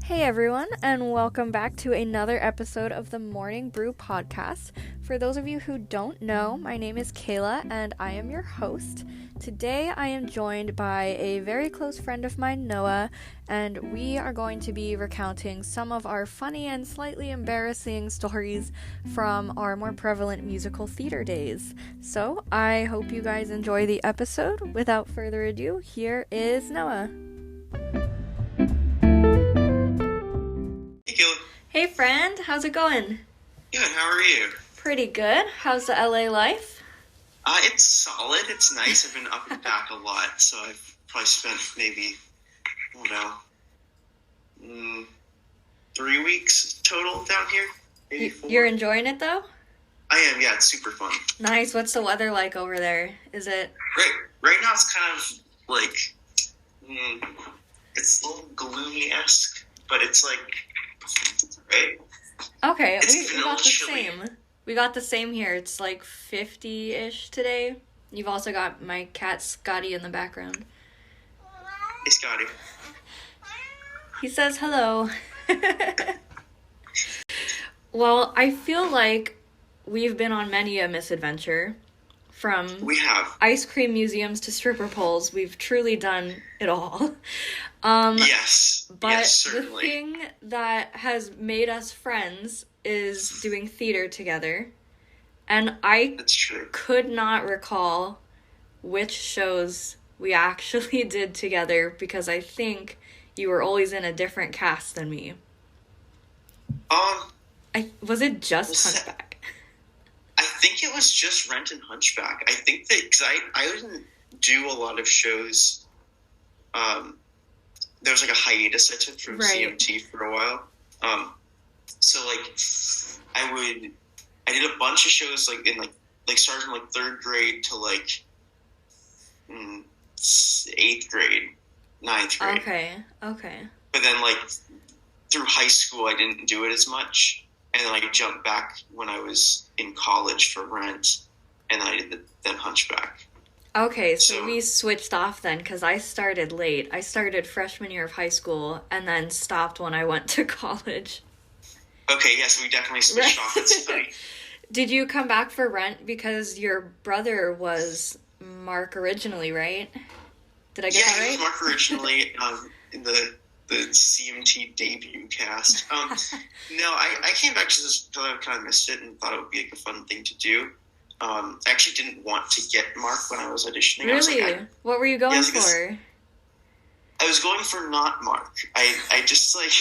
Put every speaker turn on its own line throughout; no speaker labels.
Hey everyone, and welcome back to another episode of the Morning Brew podcast. For those of you who don't know, my name is Kayla and I am your host. Today I am joined by a very close friend of mine, Noah, and we are going to be recounting some of our funny and slightly embarrassing stories from our more prevalent musical theater days. So I hope you guys enjoy the episode. Without further ado, here is Noah. Hey friend, how's it going?
Good, how are you?
Pretty good. How's the LA life?
It's solid. It's nice. I've been up and back a lot, so I've probably spent maybe, 3 weeks total down here. Maybe 4.
You're enjoying it though?
I am, yeah. It's super fun.
Nice. What's the weather like over there? Is it?
Right now it's kind of like, it's a little gloomy-esque, but it's like, right?
Okay,
we
got the
chilly.
same. We got the same here. It's like 50-ish today. You've also got my cat Scotty in the background.
Hey, Scotty.
He says hello. Well, I feel like we've been on many a misadventure.
We have.
Ice cream museums to stripper poles. We've truly done it all.
Yes.
But
yes,
the
certainly.
thing that has made us friends is doing theater together. And
That's true.
could not recall which shows we actually did together because I think you were always in a different cast than me. Was it just Hunchback?
I think it was just Rent and Hunchback. I think that, because I didn't do a lot of shows. There was like a hiatus I took from CMT for a while. So like, I did a bunch of shows like in like starting from like 3rd grade to like 8th grade, 9th grade.
Okay.
But then like through high school, I didn't do it as much. And then I jumped back when I was in college for Rent, and I did then Hunchback.
Okay, so we switched off then, because I started late. I started freshman year of high school, and then stopped when I went to college.
Okay, yes, we definitely switched off. It's funny.
Did you come back for Rent because your brother was Mark originally, right? Did I get that right?
Yeah, he was Mark originally in the CMT debut cast. No, I came back to this because I kind of missed it and thought it would be like a fun thing to do. I actually didn't want to get Mark when I was auditioning.
Really? What were you going for?
I was going for not Mark. I just like,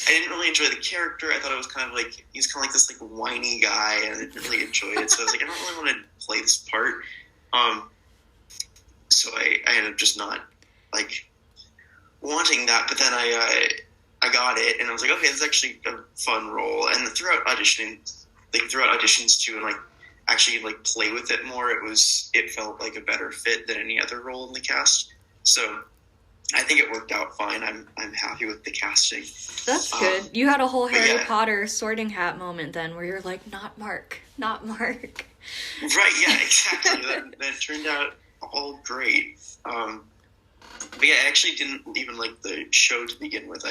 I didn't really enjoy the character. I thought it was kind of like, he's kind of like this like whiny guy, and I didn't really enjoy it. So I was like, I don't really want to play this part. So I ended up just not like wanting that, but then I got it, and I was like, okay, this is actually a fun role. And throughout auditions too, and like actually like play with it more, it felt like a better fit than any other role in the cast. So I think it worked out fine. I'm happy with the casting.
That's good. You had a whole Harry Potter sorting hat moment then, where you're like, not Mark. Right?
Yeah, exactly. that turned out all great. But yeah, I actually didn't even like the show to begin with.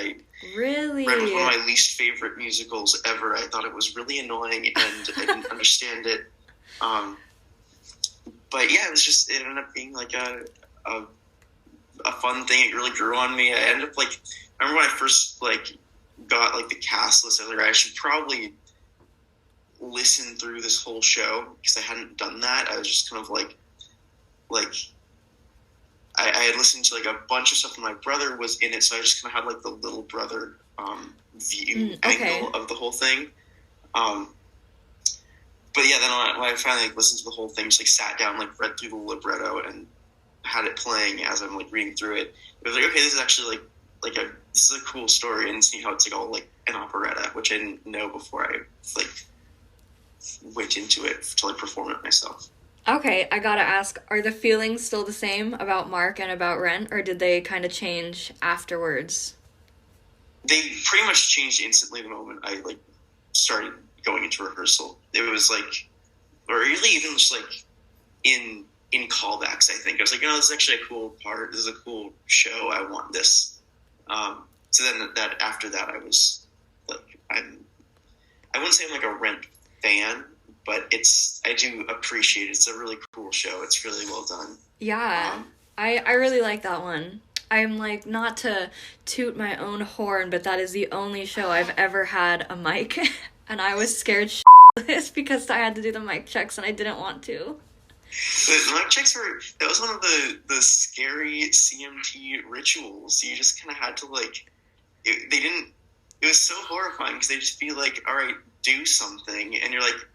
Really?
Read was one of my least favorite musicals ever. I thought it was really annoying, and I didn't understand it. But yeah, it ended up being like a fun thing. It really grew on me. I ended up I remember when I first got the cast list. I was like, I should probably listen through this whole show because I hadn't done that. I was just kind of like. I had listened to a bunch of stuff, and my brother was in it, so I just kind of had the little brother view angle of the whole thing. But yeah, then when I finally listened to the whole thing, just sat down, read through the libretto and had it playing as I'm reading through it. It was okay, this is actually this is a cool story, and see how it's all an operetta, which I didn't know before I went into it to perform it myself.
Okay, I gotta ask, are the feelings still the same about Mark and about Rent, or did they kind of change afterwards?
They pretty much changed instantly the moment I started going into rehearsal. It was or really even just in callbacks, I think. I was like, this is actually a cool part. This is a cool show. I want this. So then that after that, I was like, I wouldn't say I'm like a Rent fan, but I do appreciate it. It's a really cool show. It's really well done.
Yeah, I really like that one. I'm like, not to toot my own horn, but that is the only show I've ever had a mic, and I was scared shitless because I had to do the mic checks and I didn't want to.
The mic checks that was one of the scary CMT rituals. You just kind of had to like, it was so horrifying because they just be like, all right, do something, and you're like,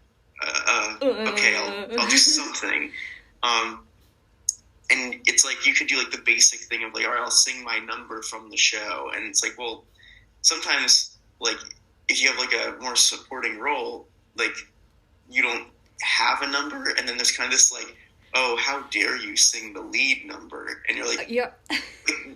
okay, I'll do something. And it's like you could do like the basic thing of like, all right, I'll sing my number from the show, and it's like, well, sometimes like if you have like a more supporting role, like you don't have a number, and then there's kind of this like, oh, how dare you sing the lead number, and you're like,
yep.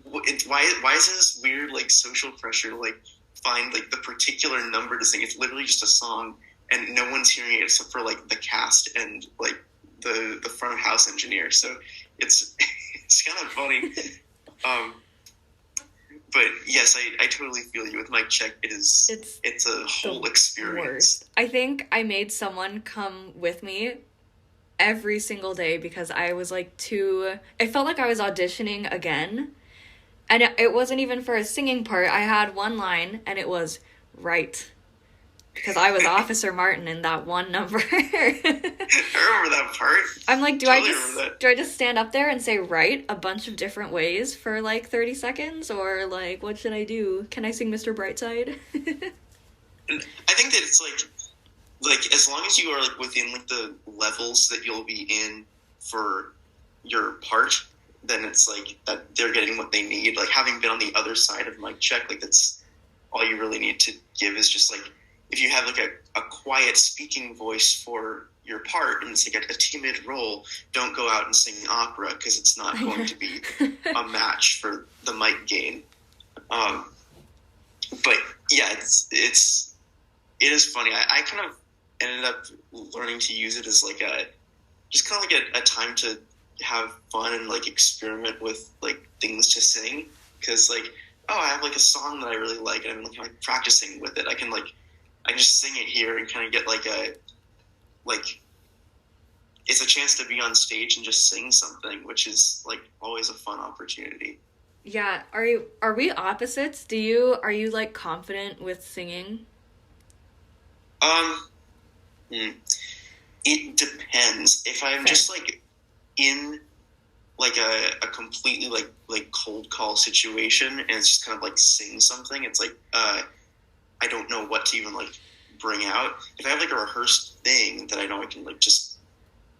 Why is this weird like social pressure to like find like the particular number to sing? It's literally just a song, and no one's hearing it except for like the cast and like the front of house engineer. So it's kind of funny. But yes, I totally feel you with mic check. It's a whole experience.
Worst. I think I made someone come with me every single day because I was like I felt like I was auditioning again. And it wasn't even for a singing part. I had one line, and it was right. Because I was Officer Martin in that one number.
I remember that part.
I'm like, do I just stand up there and say right a bunch of different ways for like 30 seconds? Or like, what should I do? Can I sing Mr. Brightside?
I think that it's like as long as you are like within like the levels that you'll be in for your part, then it's like that they're getting what they need. Like having been on the other side of mic check, like that's all you really need to give is just like, if you have like a quiet speaking voice for your part and it's like a timid role, don't go out and sing opera because it's not going to be a match for the mic gain. But yeah, it is funny. I kind of ended up learning to use it as like just kind of like a time to have fun and like experiment with like things to sing, because like, oh, I have like a song that I really like and I'm like practicing with it. I can just sing it here and kind of get like it's a chance to be on stage and just sing something, which is like always a fun opportunity.
Yeah. Are we opposites? Are you like confident with singing?
It depends. If I'm just like in like a completely like cold call situation and it's just kind of like sing something, it's like I don't know what to even like bring out. If I have like a rehearsed thing that I know I can like just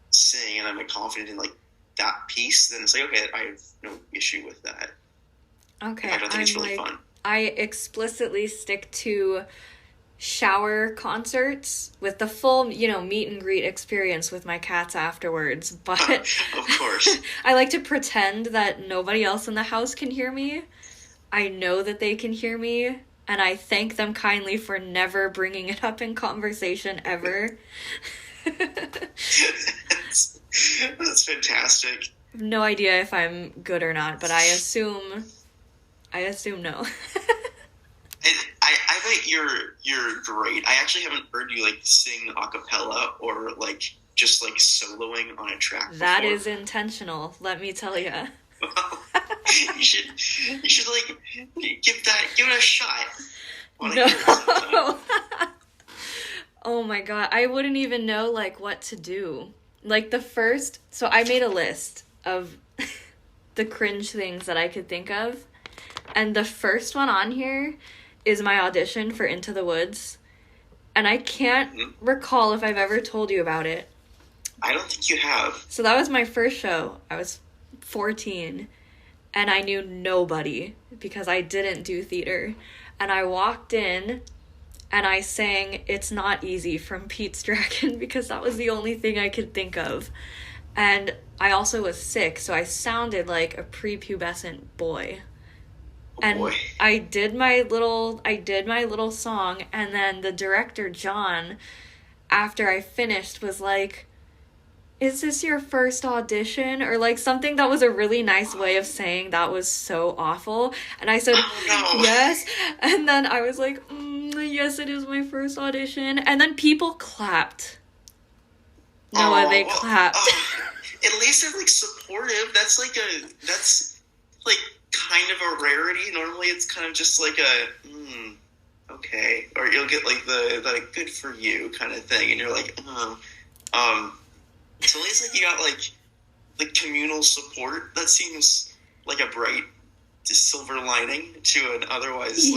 sing and I'm like confident in like that piece, then it's like, okay, I have no issue with that.
Okay.
I don't think it's really fun.
I explicitly stick to shower concerts with the full, meet and greet experience with my cats afterwards. But
of course,
I like to pretend that nobody else in the house can hear me. I know that they can hear me, and I thank them kindly for never bringing it up in conversation ever.
That's fantastic.
No idea if I'm good or not, but I assume no.
I think you're great. I actually haven't heard you like sing a cappella or like just like soloing on a track before.
That is intentional, let me tell you.
you should like give it a shot.
No. Oh my god, I wouldn't even know like what to do. Like so I made a list of the cringe things that I could think of, and the first one on here is my audition for Into the Woods, and I can't recall if I've ever told you about it.
I don't think you have.
So that was my first show. I was 14, and I knew nobody because I didn't do theater. And I walked in, and I sang It's Not Easy from Pete's Dragon because that was the only thing I could think of. And I also was sick, so I sounded like a prepubescent boy. And
boy.
I did my little song, and then the director, John, after I finished, was like, is this your first audition? Or like something that was a really nice way of saying that was so awful. And I said,
Oh, no.
yes. And then I was like, yes, it is my first audition. And then people clapped. Noah, they clapped.
At least they're like supportive. That's like kind of a rarity. Normally it's kind of just like okay. Or you'll get like the good for you kind of thing. And you're like, oh. So at least like you got like communal support. That seems like a bright silver lining to an otherwise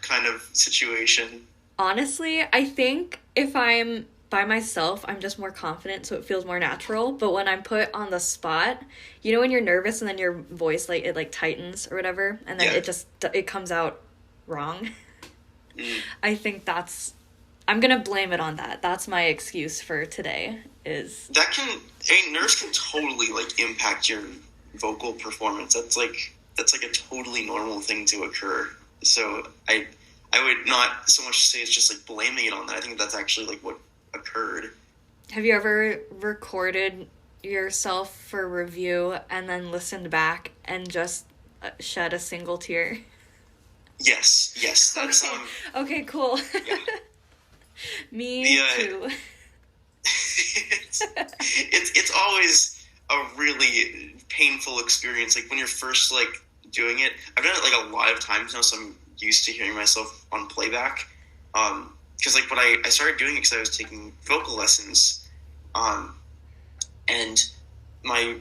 kind of situation.
Honestly, I think if I'm by myself, I'm just more confident, so it feels more natural. But when I'm put on the spot, you know when you're nervous and then your voice it tightens or whatever, and then it comes out wrong. I think I'm gonna blame it on that. That's my excuse for today.
Nerves can totally like impact your vocal performance. That's like a totally normal thing to occur. So I would not so much say it's just like blaming it on that. I think that's actually like what occurred.
Have you ever recorded yourself for review and then listened back and just shed a single tear?
Yes. That's
okay, cool.
Yeah.
Me too.
it's always a really painful experience. Like when you're first like doing it, I've done it like a lot of times now, so I'm used to hearing myself on playback. Because like when I started doing it because I was taking vocal lessons, and my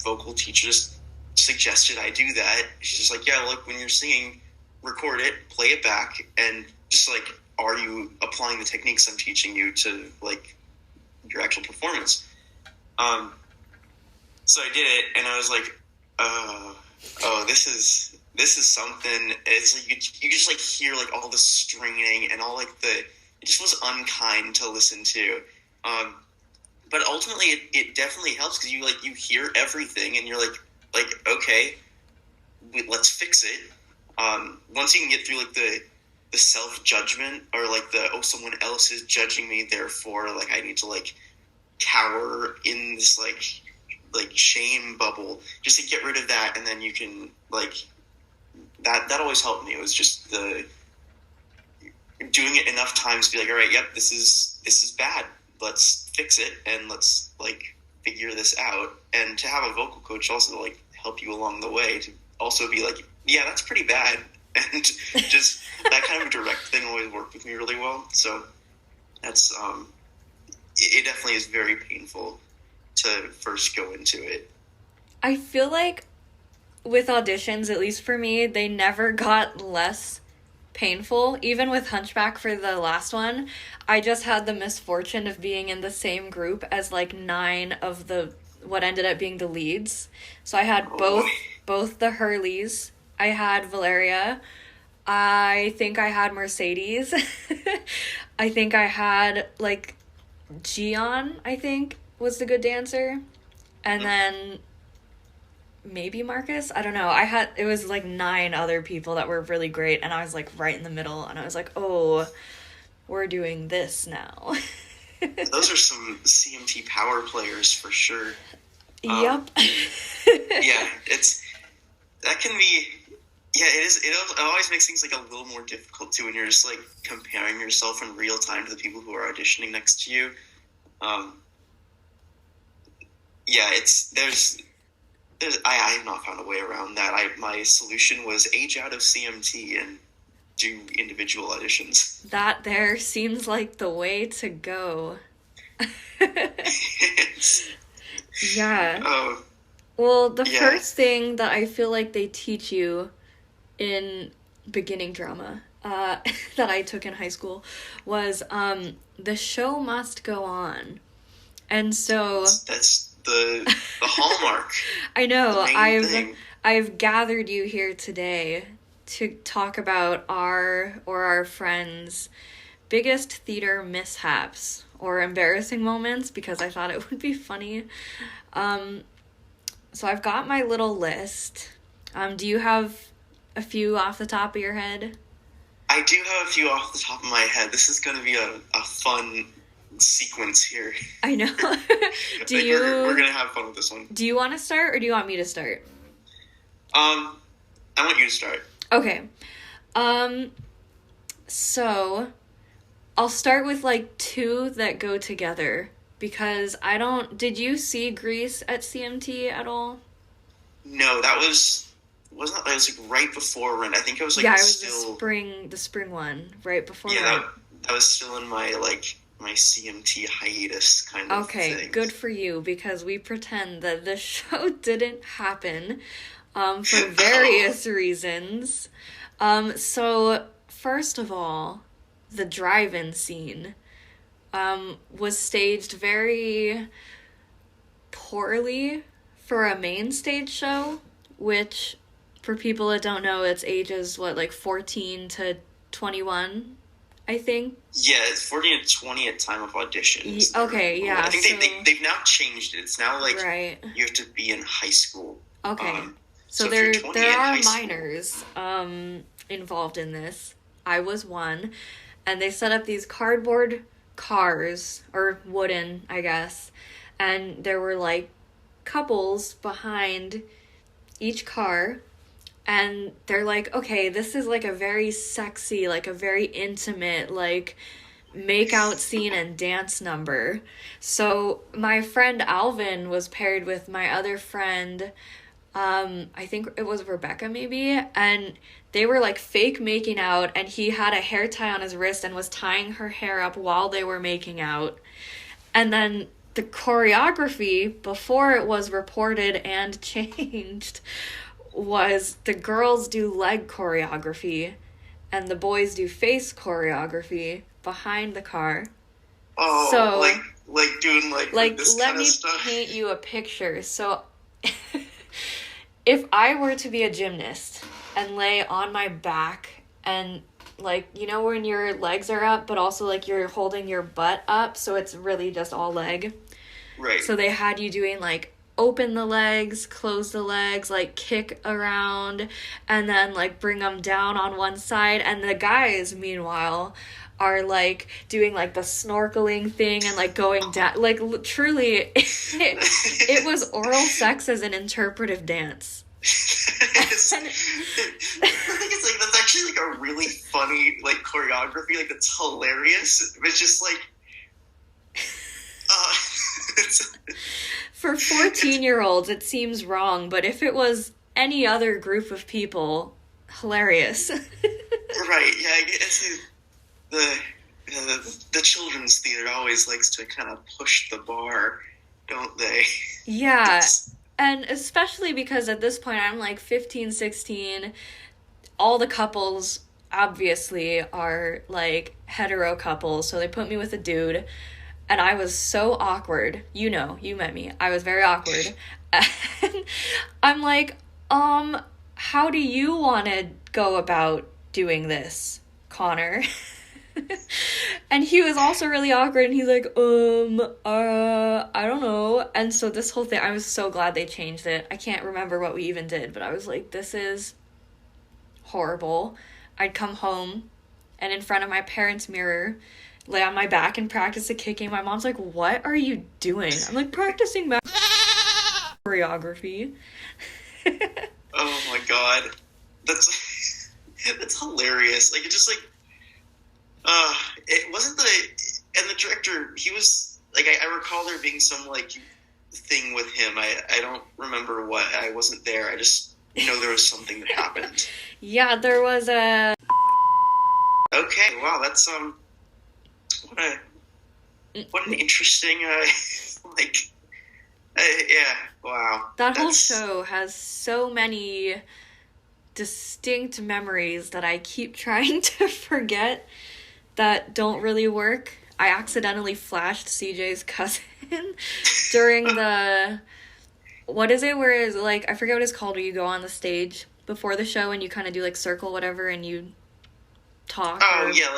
vocal teacher just suggested I do that. She's just like, yeah, look, when you're singing, record it, play it back, and just like, are you applying the techniques I'm teaching you to like your actual performance? So I did it, and I was like, oh, this is something. It's like you just like hear like all the stringing and all like it just was unkind to listen to. But ultimately it definitely helps because you hear everything and you're like okay, let's fix it. Once you can get through like the self-judgment or like someone else is judging me, therefore like I need to like cower in this like shame bubble, just to get rid of that, and then you can like that always helped me. It was just the doing it enough times to be like, all right, yep, this is bad, let's fix it and let's like figure this out. And to have a vocal coach also like help you along the way to also be like, yeah, that's pretty bad, and just that kind of direct thing always worked with me really well. So that's it definitely is very painful to first go into it.
I feel like with auditions, at least for me, they never got less painful. Even with Hunchback for the last one, I just had the misfortune of being in the same group as like 9 of what ended up being the leads. So I had both the Hurleys. I had Valeria. I think I had Mercedes. I think I had like Gian, I think, was the good dancer. And then maybe Marcus, I don't know. It was like 9 other people that were really great, and I was like right in the middle, and I was like, oh, we're doing this now.
Those are some CMT power players for sure.
Yep.
Yeah, that can be, yeah, it is. It always makes things like a little more difficult too when you're just like comparing yourself in real time to the people who are auditioning next to you. Yeah, I have not found a way around that. My solution was age out of CMT and do individual auditions.
That there seems like the way to go. Yeah. Well, the first thing that I feel like they teach you in beginning drama that I took in high school was the show must go on. And so
that's the hallmark.
I know. I've gathered you here today to talk about our friends' biggest theater mishaps or embarrassing moments, because I thought it would be funny. So I've got my little list. Do you have a few off the top of your head?
I do have a few off the top of my head. This is going to be a fun sequence here.
I know.
We're gonna have fun with this one.
Do you want to start, or do you want me to start?
I want you to start.
Okay. So I'll start with like two that go together because did you see Grease at CMT at all?
No, wasn't that like right before Rent? I think it was like
it was the spring one, right before Rent.
Yeah, that was still in my CMT hiatus kind of thing.
Okay, good for you, because we pretend that this show didn't happen for various reasons. So, first of all, the drive-in scene was staged very poorly for a main stage show, which, for people that don't know, it's ages, 14 to 21, I think?
Yeah, it's 14 to 20 at time of auditions.
Okay, yeah.
I think they've now changed it. It's now,
right.
You have to be in high school.
Okay. So there are minors involved in this. I was one. And they set up these cardboard cars, or wooden, I guess. And there were, couples behind each car. And they're like, okay, this is, a very sexy, a very intimate, make-out scene and dance number. So my friend Alvin was paired with my other friend, I think it was Rebecca maybe, and they were fake making out, and he had a hair tie on his wrist and was tying her hair up while they were making out. And then the choreography, before it was reported and changed, was the girls do leg choreography and the boys do face choreography behind the car.
Oh, so, doing this
let
kind
me
of stuff.
Paint you a picture. So if I were to be a gymnast and lay on my back and when your legs are up but also you're holding your butt up, so it's really just all leg.
Right.
So they had you doing open the legs, close the legs, kick around, and then bring them down on one side. And the guys, meanwhile, are doing the snorkeling thing and going down. Truly, it was oral sex as an interpretive dance.
I think it's that's actually a really funny choreography. It's hilarious. It's just
for 14-year-olds, it seems wrong, but if it was any other group of people, hilarious.
Right, yeah, I guess the children's theater always likes to kind of push the bar, don't they?
Yeah, and especially because at this point I'm 15, 16, all the couples obviously are hetero couples, so they put me with a dude. And I was so awkward. You met me. I was very awkward. And I'm how do you want to go about doing this, Connor? And he was also really awkward, and he's I don't know. And so this whole thing, I was so glad they changed it. I can't remember what we even did, but I was this is horrible. I'd come home, and in front of my parents' mirror, lay on my back and practice the kicking. My mom's what are you doing? I'm practicing my choreography.
Oh my god. That's hilarious. It just it wasn't and the director, he was I recall there being some thing with him. I don't remember what. I wasn't there. I just know there was something that happened.
Yeah, there was a...
Okay, wow, that's what an interesting, yeah, wow.
That whole show has so many distinct memories that I keep trying to forget that don't really work. I accidentally flashed CJ's cousin during the... What is it where it's I forget what it's called, where you go on the stage before the show and you kind of do circle whatever and you talk.
Oh, yeah,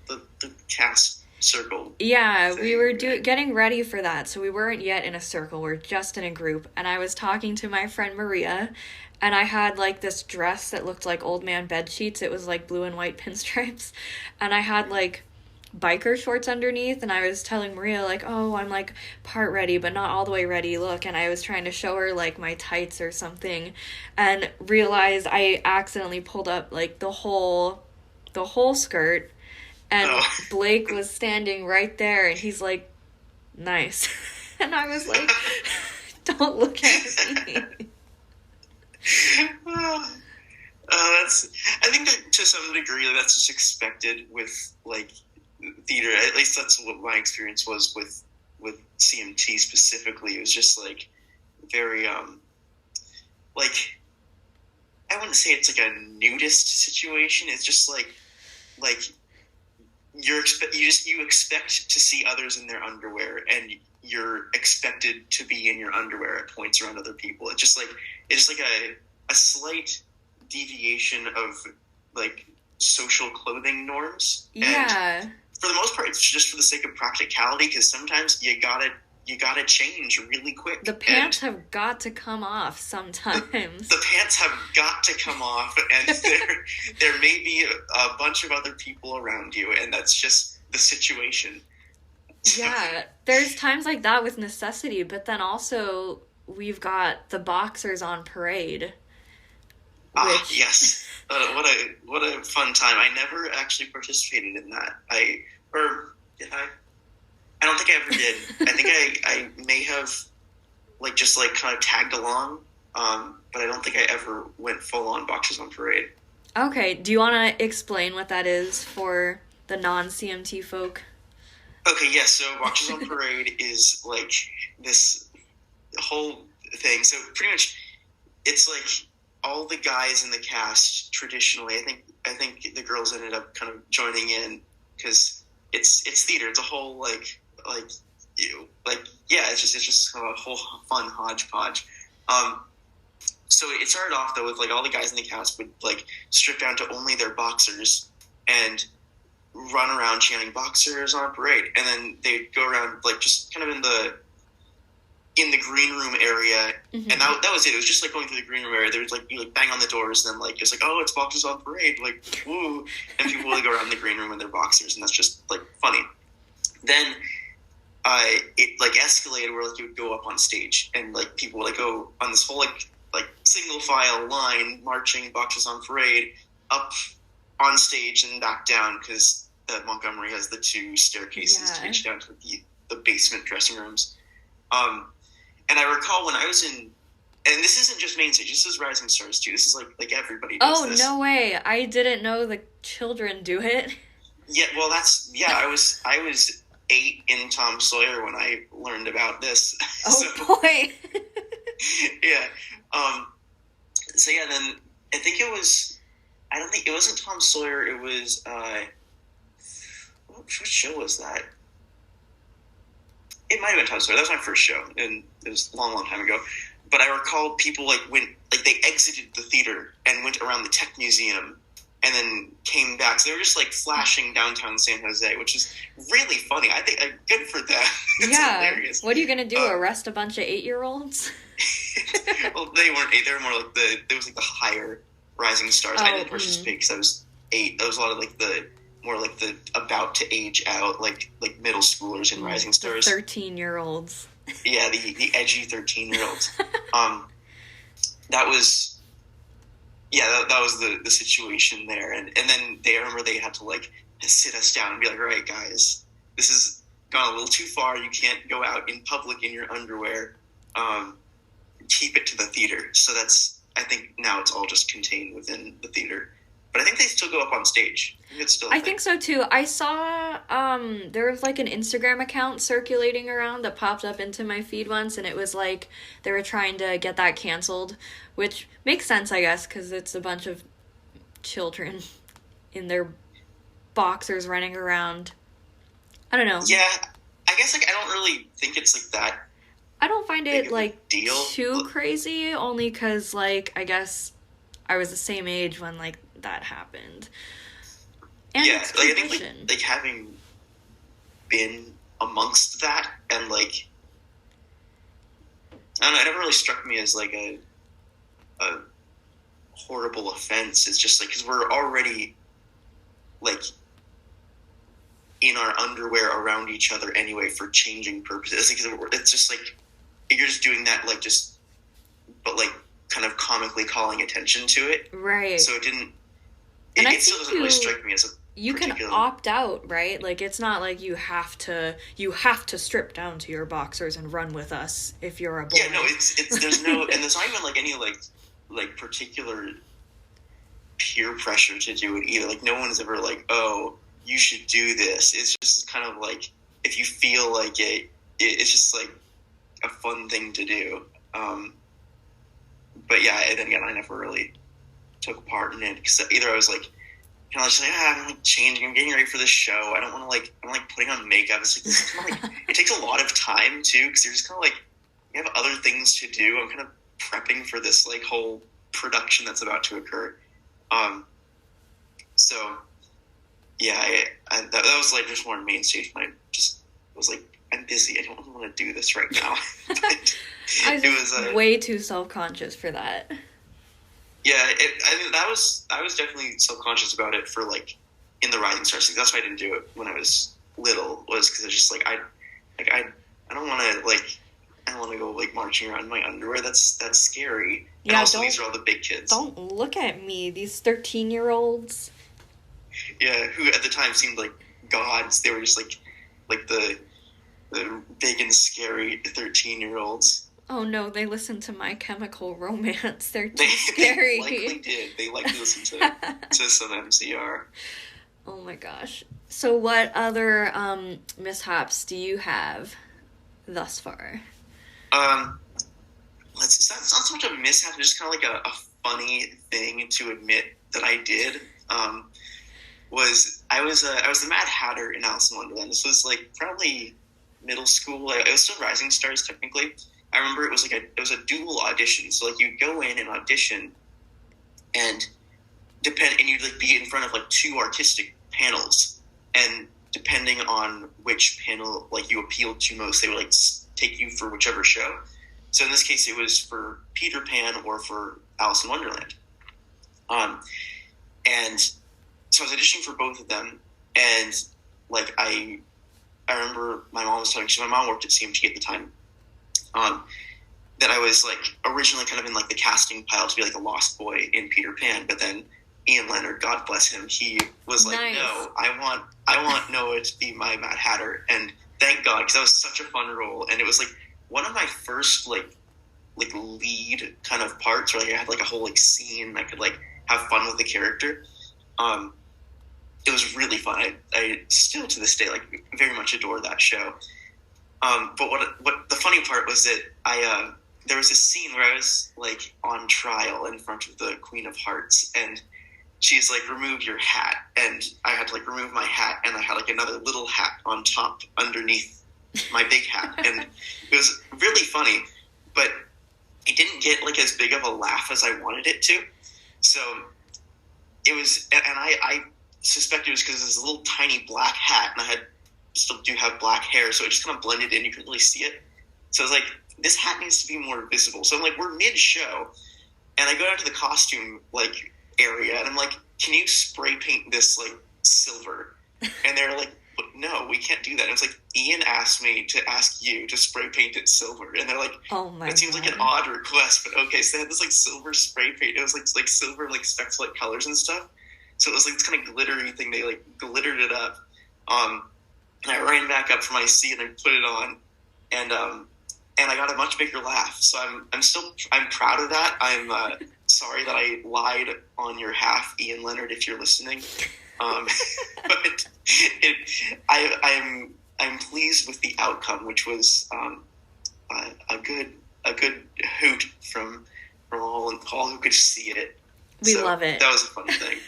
the cast circle.
Yeah,
thing.
We were getting ready for that, so we weren't yet in a circle, we're just in a group, and I was talking to my friend Maria, and I had this dress that looked like old man bed sheets. It was blue and white pinstripes, and I had biker shorts underneath, and I was telling Maria, like, oh, I'm, like, part ready, but not all the way ready, look, and I was trying to show her, like, my tights or something, and realized I accidentally pulled up, like, the whole skirt, and Blake was standing right there, and he's like, nice. And I was like, don't look at me.
I think that to some degree that's just expected with, like, theater. At least that's what my experience was with CMT specifically. It was just, like, very, like, I wouldn't say it's like a nudist situation. It's just like you expect to see others in their underwear, and you're expected to be in your underwear at points around other people. It's just like a slight deviation of, like, social clothing norms.
Yeah.
And for the most part, it's just for the sake of practicality, because sometimes you gotta change really quick.
The pants have got to come off sometimes.
The pants have got to come off, and there may be a bunch of other people around you, and that's just the situation.
Yeah, there's times like that with necessity, but then also we've got the boxers on parade.
Yes. What a fun time. I never actually participated in that. Did I? I don't think I ever did. I think I may have, like, just, like, kind of tagged along, but I don't think I ever went full on Boxers on Parade.
Okay, do you want to explain what that is for the non-CMT folk?
Okay, yeah, so Boxers on Parade is, like, this whole thing. So pretty much it's, like, all the guys in the cast traditionally, I think the girls ended up kind of joining in, because it's theater. It's a whole, it's just kind of a whole fun hodgepodge. So it started off, though, with, like, all the guys in the cast would, like, strip down to only their boxers and run around chanting "Boxers on Parade," and then they'd go around, like, just kind of in the green room area,
Mm-hmm.
and that was it. It was just, like, going through the green room area. There was, like, you, like, bang on the doors, and then, like, it's like, oh, it's Boxers on Parade, like, woo, and people would go around the green room in their boxers, and that's just, like, funny. Then it, like, escalated where, like, you would go up on stage, and, like, people would, like, go on this whole, like single file line, marching Boxers on Parade up on stage and back down, because Montgomery has the two staircases to reach down to the basement dressing rooms. And I recall when I was in, and this isn't just main stage, this is Rising Stars too. This is like everybody does this.
Oh, no way. I didn't know the children do it.
Yeah, well, I was 8 in Tom Sawyer when I learned about this.
Oh, boy.
Yeah. So yeah, then I think it wasn't Tom Sawyer, it was, what show was that? It might have been Tom Sawyer. That was my first show, and it was a long, long time ago. But I recall people, like, they exited the theater and went around the Tech Museum and then came back. So they were just, like, flashing downtown San Jose, which is really funny. I think, good for them. It's hilarious.
What are you going to do, arrest a bunch of 8-year-olds?
Well, they weren't 8. They were more like there was, like, the higher Rising Stars. I didn't participate because I was 8. There was a lot of, like, the about to age out, like middle schoolers in Rising Stars.
13-year-olds.
Yeah, the edgy 13-year-olds. That was the situation there, and then I remember they had to, like, sit us down and be like, all right, guys, this has gone a little too far. You can't go out in public in your underwear. Keep it to the theater. So I think now it's all just contained within the theater. But I think they still go up on stage. I
think so too. I saw there was, like, an Instagram account circulating around that popped up into my feed once, and it was like they were trying to get that canceled, which makes sense, I guess, because it's a bunch of children in their boxers running around. I don't know.
Yeah, I guess, like, I don't really think it's, like, that.
I don't find it, like,
deal.
too crazy, only because, like, I guess I was the same age when, like, that happened. And
yeah,
it's
like, I think, like having been amongst that, and, like, I don't know, it never really struck me as, like, a horrible offense. It's just, like, because we're already, like, in our underwear around each other anyway for changing purposes. It's just like you're just doing that but like kind of comically calling attention to it.
Right.
So it didn't. It still doesn't really strike me as a.
You can opt out, right? Like, it's not like you have to strip down to your boxers and run with us if you're a boy.
Yeah, no, there's no, and there's not even like any like particular peer pressure to do it either. Like, no one's ever like, oh, you should do this. It's just kind of like, if you feel like it's just like a fun thing to do. But yeah, and then again, I never really took part in it because either I was like, you know, just like, I'm like changing, I'm getting ready for this show. I don't want to like, I'm like putting on makeup. It's like, this is kind of like, it takes a lot of time too, because you're just kind of like, you have other things to do. I'm kind of prepping for this like whole production that's about to occur. So yeah, that was like just more main stage. I just was like, I'm busy. I don't really want to do this right now.
I was way too self-conscious for that.
Yeah, I was definitely self-conscious about it for like in the Rising Stars. That's why I didn't do it when I was little. Was because it's just like I don't want to like I don't want to go like marching around in my underwear. That's scary.
Yeah,
and also these are all the big kids.
Don't look at me. These 13-year-olds.
Yeah, who at the time seemed like gods. They were just like the big and scary 13-year-olds.
Oh no, they listened to My Chemical Romance. They're too scary.
They likely did. They likely listened to some MCR.
Oh my gosh. So what other mishaps do you have thus far?
It's not so much a mishap, just kind of like a funny thing to admit that I did. I was the Mad Hatter in Alice in Wonderland. This was like probably middle school. It was still Rising Stars technically. I remember it was a dual audition. So like you go in and audition, and you'd like be in front of like two artistic panels, and depending on which panel like you appealed to most, they would like take you for whichever show. So in this case, it was for Peter Pan or for Alice in Wonderland. And so I was auditioning for both of them, and like I remember my mom was telling me, my mom worked at CMT at the time, that I was like originally kind of in like the casting pile to be like a lost boy in Peter Pan, but then Ian Lerner, God bless him, he was like, nice. No, I want Noah to be my Mad Hatter, and thank God, because that was such a fun role, and it was like one of my first like lead kind of parts where like I had like a whole like scene I could like have fun with the character. It was really fun. I still to this day like very much adore that show. But what the funny part was that there was this scene where I was like on trial in front of the Queen of Hearts, and she's like, remove your hat, and I had to like remove my hat, and I had like another little hat on top underneath my big hat, and it was really funny, but it didn't get like as big of a laugh as I wanted it to. So it was, and I suspect it was because it was a little tiny black hat, and I still do have black hair, so it just kind of blended in. You couldn't really see it. So I was like, this hat needs to be more visible. So I'm like, we're mid-show, and I go down to the costume like area, and I'm like, can you spray paint this like silver? And they're like, no, we can't do that. And it's like, Ian asked me to ask you to spray paint it silver, and they're like,
oh my
that seems
God.
like an odd request, but okay. So they had this like silver spray paint. It was like silver like specks like colors and stuff. So it was like this kind of glittery thing. They like glittered it up. And I ran back up from my seat and I put it on, and I got a much bigger laugh. So I'm proud of that. I'm sorry that I lied on your half, Ian Leonard, if you're listening. But I'm pleased with the outcome, which was a good hoot from all who could see it.
We love it.
That was a fun thing.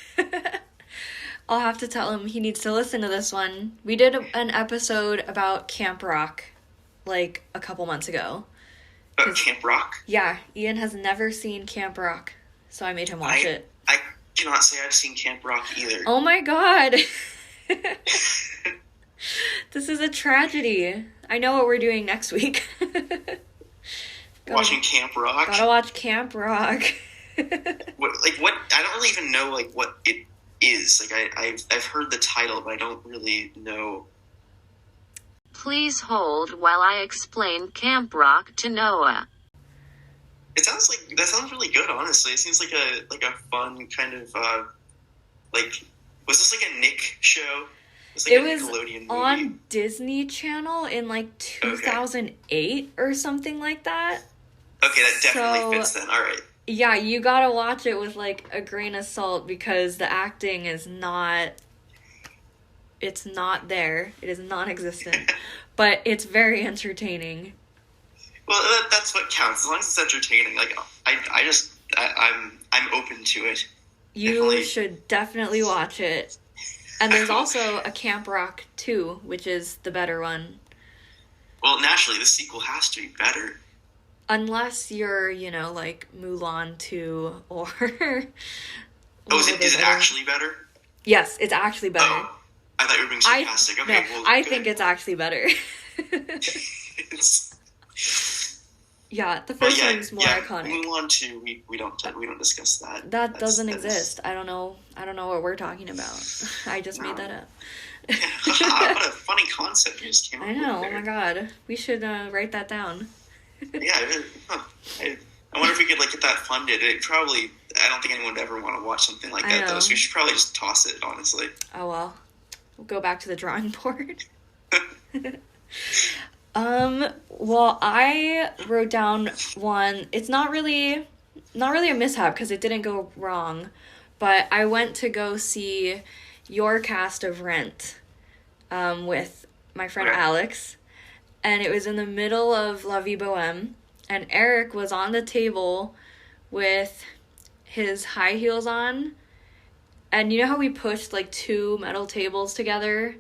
I'll have to tell him he needs to listen to this one. We did an episode about Camp Rock like a couple months ago.
Camp Rock?
Yeah, Ian has never seen Camp Rock, so I made him watch it.
I cannot say I've seen Camp Rock either.
Oh my God. This is a tragedy. I know what we're doing next week.
Watching Camp Rock?
Gotta watch Camp Rock.
What? I don't really even know like what it is. Like I've heard the title, but I don't really know.
Please hold while I explain Camp Rock to Noah.
It sounds like that sounds really good. Honestly, it seems like a fun kind of like. Was this like a Nick show?
It was on Disney Channel in like 2008 or something like that.
Okay, that definitely fits then. All right.
Yeah, you gotta watch it with like a grain of salt because the acting is not. It's not there. It is non-existent, but it's very entertaining.
Well, that's what counts. As long as it's entertaining, like I'm open to it.
You should definitely watch it. And there's also a Camp Rock 2, which is the better one.
Well, naturally, the sequel has to be better.
Unless you're, like Mulan 2 or...
is it actually better?
Yes, it's actually better.
Oh, I thought you were being sarcastic.
I think it's actually better. Yeah, the first one's more iconic.
Mulan 2, we don't discuss that.
That doesn't exist. I don't know what we're talking about. I just made that up.
What a funny concept you just came up with.
I know. Oh my god, we should write that down.
Yeah, I wonder if we could get that funded. I don't think anyone would ever want to watch something like that though. So we should probably just toss it. Honestly.
Oh well, we'll go back to the drawing board. Well, I wrote down one. It's not really a mishap because it didn't go wrong, but I went to go see your cast of Rent with my friend Alex, and it was in the middle of La Vie Boheme, and Eric was on the table with his high heels on, and you know how we pushed like two metal tables together?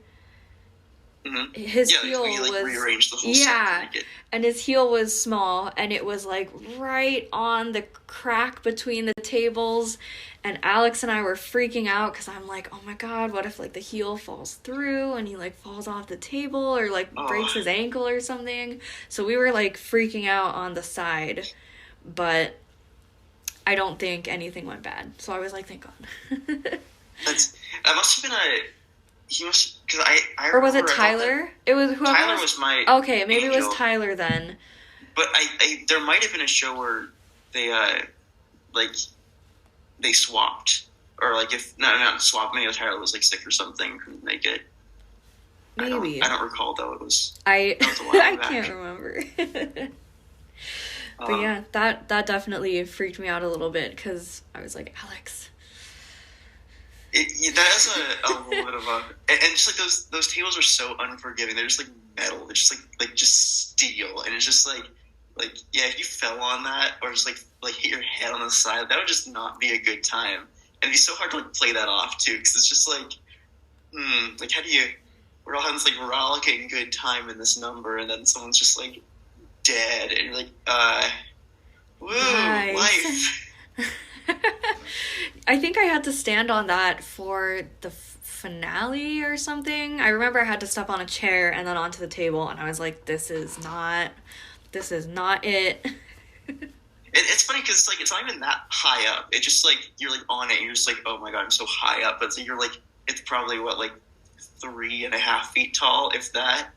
Mm-hmm.
His heel was
rearranged the whole set
and his heel was small, and it was like right on the crack between the tables, and Alex and I were freaking out because I'm like, oh my god, what if like the heel falls through and he like falls off the table or like breaks his ankle or something. So we were like freaking out on the side, but I don't think anything went bad. So I was like, thank God.
That must have been because I
or was it Tyler? It was whoever.
Tyler was my
okay. Maybe
angel.
It was Tyler then.
But there might have been a show where they they swapped, or like if not swapped. Maybe Tyler was like sick or something, couldn't make it.
Maybe
I don't recall though. It was
I can't remember. But yeah, that definitely freaked me out a little bit because I was like, Alex.
That is a little bit of a, and just like those tables are so unforgiving. They're just like metal. They're just like just steel, and it's just like yeah, if you fell on that or just like hit your head on the side, that would just not be a good time. And it'd be so hard to like play that off too, because it's just like how do you? We're all having this like rollicking good time in this number, and then someone's just like dead, and you're like, woo, nice. Life.
I think I had to stand on that for the finale or something. I remember I had to step on a chair and then onto the table, and I was like, this is not it.
It's funny because it's not even that high up. It just like you're like on it, and you're just like, oh my god, I'm so high up. But so you're like, it's probably like 3.5 feet tall, if that.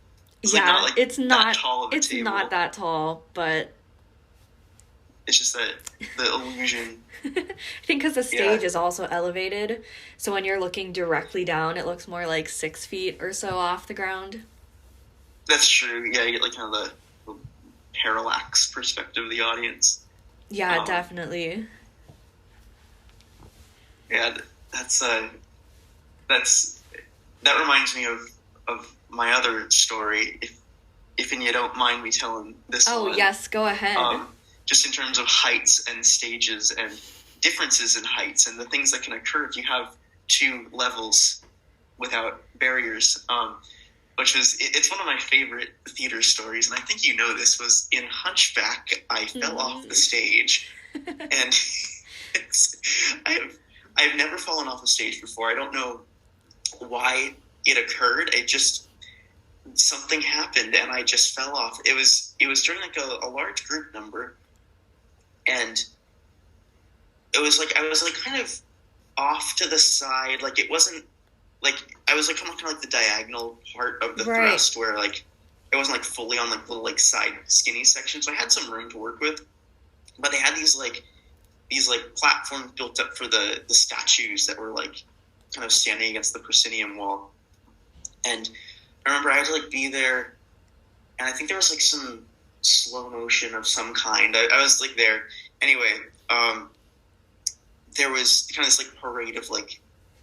It's
it's not
that tall of a table.
Not that tall, but
it's just that the illusion.
I think because the stage is also elevated, so when you're looking directly down, it looks more like 6 feet or so off the ground.
That's true. Yeah, you get like kind of the parallax perspective of the audience.
Yeah, definitely.
Yeah, that reminds me of my other story. If you don't mind me telling this one.
Oh yes, go ahead.
Just in terms of heights and stages and differences in heights and the things that can occur if you have two levels without barriers, which is, it's one of my favorite theater stories, and I think you know this, was in Hunchback. I fell off the stage, and I've never fallen off a stage before. I don't know why it occurred. It just, something happened, and I just fell off. It was during like a large group number, and it was like I was like kind of off to the side. Like, it wasn't, like, I was, like, kind of like the diagonal part of the
Right.
thrust where, like, it wasn't, like, fully on, like, little, like, side skinny sections. So I had some room to work with. But they had these platforms built up for the statues that were, like, kind of standing against the proscenium wall. And I remember I had to, like, be there, and I think there was, like, some slow motion of some kind. I was, like, there. Anyway, there was kind of this, like, parade of, like,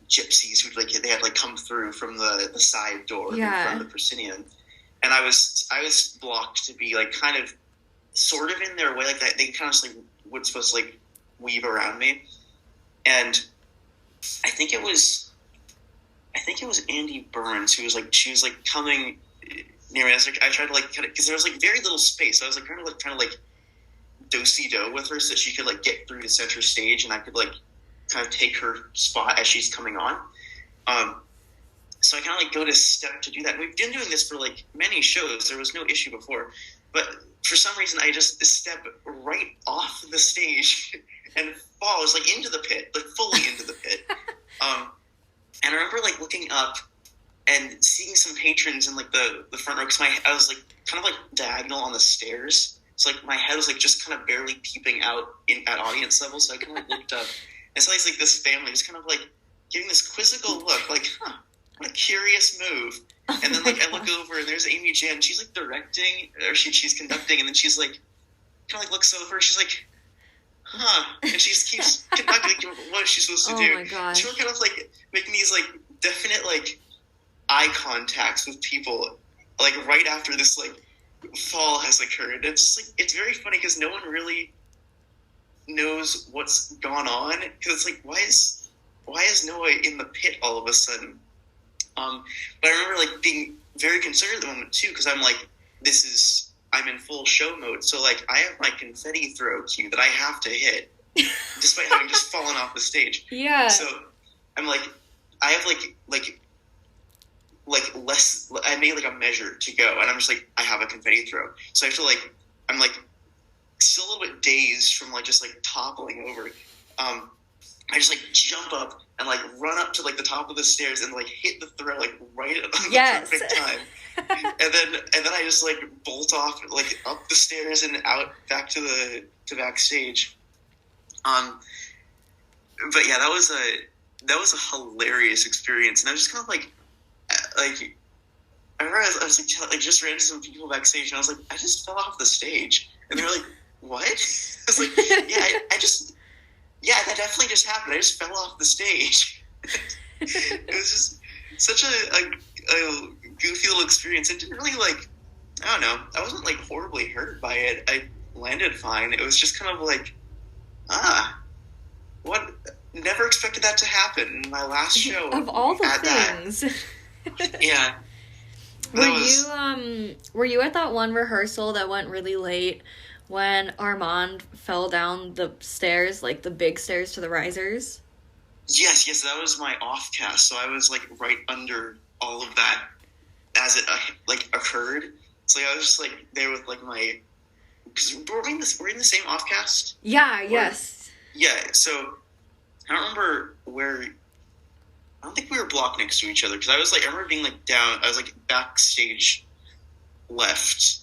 gypsies who, like, they had, like, come through from the side door in front of the proscenium. And I was blocked to be, like, kind of sort of in their way, like, that they kind of just, like, were supposed to, like, weave around me. And I think it was Andy Burns who was, like, she was, like, coming near me. I tried to, like, kind of, because there was, like, very little space. So I was, like, trying to do-si-do with her so that she could, like, get through the center stage and I could, like, kind of take her spot as she's coming on. So I kind of, like, go to step to do that. And we've been doing this for, like, many shows. There was no issue before. But for some reason, I just step right off the stage and falls, like, into the pit, like, fully into the pit. And I remember, like, looking up and seeing some patrons in, like, the front row, because I was, like, kind of, like, diagonal on the stairs. So, like, my head was, like, just kind of barely peeping out at audience level. So I kind of, like, looked up and saw, like, this family just kind of, like, giving this quizzical look, like, huh, what a curious move. And then, like, I look over and there's Amy Jan. She's, like, directing, or she's conducting, and then she's, like, kind of, like, looks over and she's, like, huh. And she just keeps conducting what she's supposed to do.
Oh, my gosh.
She's kind of, like, making these, like, definite, like, eye contacts with people, like, right after this, like, fall has occurred. It's, like, it's very funny because no one really knows what's gone on. Because it's, like, why is Noah in the pit all of a sudden? But I remember, like, being very concerned at the moment, too, because I'm, like, I'm in full show mode, so, like, I have my confetti throw cue that I have to hit, despite having just fallen off the stage.
Yeah.
So, I'm, like, I have, like, less, I made, like, a measure to go, and I'm just, like, I have a confetti throw. So I have to, like, I'm, like, still a little bit dazed from, like, just, like, toppling over. I just, like, jump up and, like, run up to, like, the top of the stairs and, like, hit the throw, like, right at the perfect time. and then I just, like, bolt off, like, up the stairs and out back to backstage. But yeah, that was a hilarious experience, and I was just kind of like I remember I was like just ran into some people backstage, and I was like, I just fell off the stage, and they were like, what? I was like, yeah, that definitely just happened. I just fell off the stage. It was just such a goofy little experience. It didn't really, like, I don't know, I wasn't, like, horribly hurt by it. I landed fine. It was just kind of like, what? Never expected that to happen in my last show.
Of all the things.
Yeah.
Were you at that one rehearsal that went really late when Armand fell down the stairs, like the big stairs to the risers?
Yes, that was my off cast. So I was, like, right under all of that as it like occurred. So I was just, like, there with, like, my, because we're in the same off cast.
Yeah. Yes.
Yeah. So I don't remember where. I don't think we were blocked next to each other, because I remember being, like, down. I was, like, backstage left,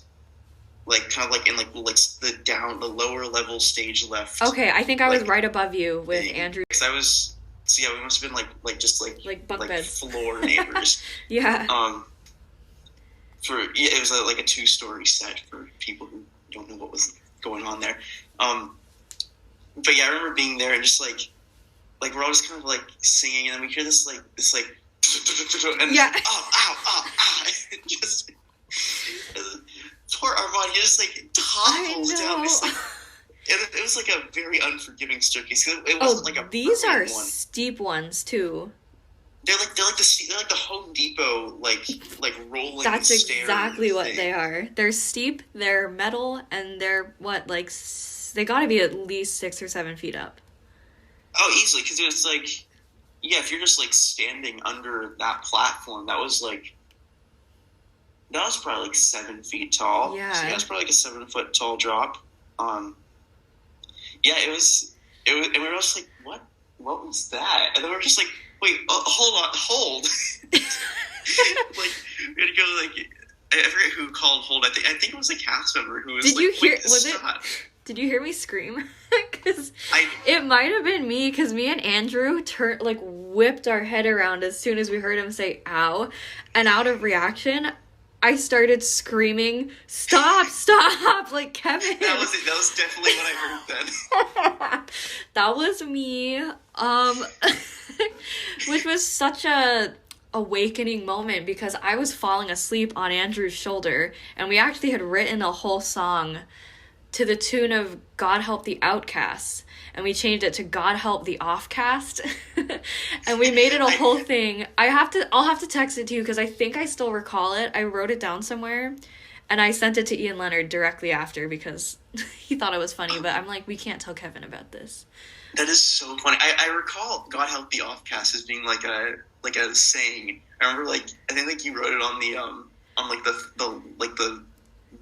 like, kind of, like, in, like, the lower level stage left.
Okay, I think I was right above you with Andrew.
Because we must have been, like bunk beds. Floor neighbors.
Yeah.
It was like a 2-story set for people who don't know what was going on there. But yeah, I remember being there and just, like we're all just kind of, like, singing, and then we hear this and
yeah.
Ow, just poor Armand, he just, like, topples down this, like, it was, like, a very unforgiving staircase. It wasn't, like, a
these are
one.
Steep ones too.
They're like the Home Depot, like rolling.
That's exactly what
thing.
they are. They're steep. They're metal, and they're they got to be at least 6 or 7 feet up.
Oh, easily, because it's like, yeah, if you're just, like, standing under that platform, that was probably, like, 7 feet tall.
Yeah.
So that's probably, like, a 7-foot tall drop. Yeah, it was, and we were just like, what what was that? And then we're just like, wait, hold. Like, we had to go, like, I forget who called hold. I think it was a cast member who was
Did
like,
you hear,
stop.
Did you hear me scream? Because it might have been me, because me and Andrew whipped our head around as soon as we heard him say ow, and out of reaction, I started screaming, stop, like, Kevin.
That was definitely what I heard then.
That was me, which was such a awakening moment, because I was falling asleep on Andrew's shoulder, and we actually had written a whole song to the tune of God Help the Outcasts, and we changed it to God Help the Offcast. And we made it a whole thing. I'll have to text it to you, because I think I still recall it. I wrote it down somewhere, and I sent it to Ian Leonard directly after, because he thought it was funny, but I'm like, we can't tell Kevin about this.
That is so funny. I recall God Help the Offcast as being like a saying. I remember, like, I think, like, you wrote it on the the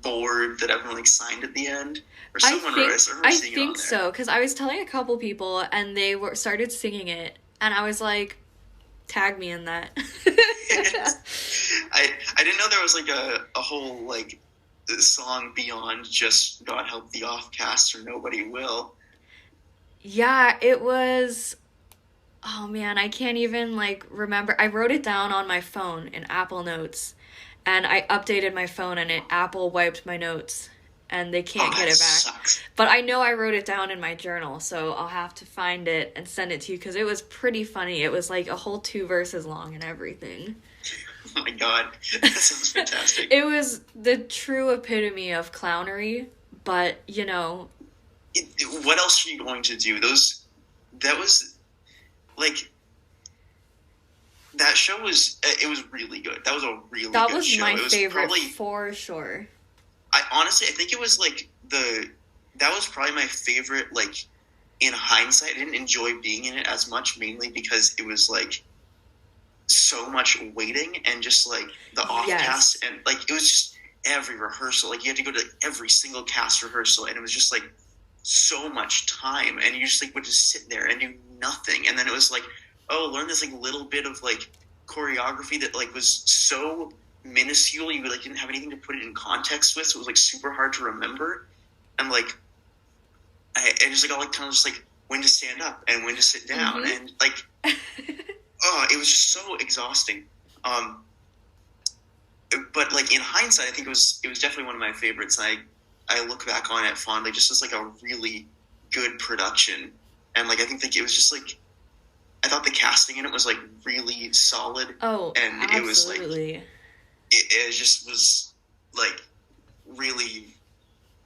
board that everyone, like, signed at the end, or someone wrote it.
I think so, because I was telling a couple people, and they started singing it, and I was like, tag me in that.
I didn't know there was, like, a whole, like, song beyond just God Help the Offcast or Nobody Will.
Yeah, it was, oh man, I can't even, like, remember. I wrote it down on my phone in Apple Notes, and I updated my phone, and Apple wiped my notes, and they can't get it back.
Sucks.
But I know I wrote it down in my journal, so I'll have to find it and send it to you, because it was pretty funny. It was like a whole 2 verses long and everything.
Oh my god, that sounds fantastic.
It was the true epitome of clownery, but, you know.
What else are you going to do? That was, like, that show was, it was really good. That was a really good show. That was
my favorite, for sure.
I think it was, like, that was probably my favorite, like, in hindsight. I didn't enjoy being in it as much, mainly because it was, like, so much waiting, and just, like, the off-cast, and, like, it was just every rehearsal. Like, you had to go to every single cast rehearsal, and it was just, like, so much time, and you just, like, would just sit there and do nothing. And then it was like, oh, learn this, like, little bit of, like, choreography that, like, was so minuscule, you, like, didn't have anything to put it in context with, so it was, like, super hard to remember. And, like, I just, like, all, like, kind of just, like, when to stand up and when to sit down, and, like, oh, it was just so exhausting. But, like, in hindsight, I think it was definitely one of my favorites. I look back on it fondly, just as, like, a really good production. And, like, I think that it was just, like, I thought the casting in it was, like, really solid.
Oh,
and
absolutely.
It was, like, it just was, like, really,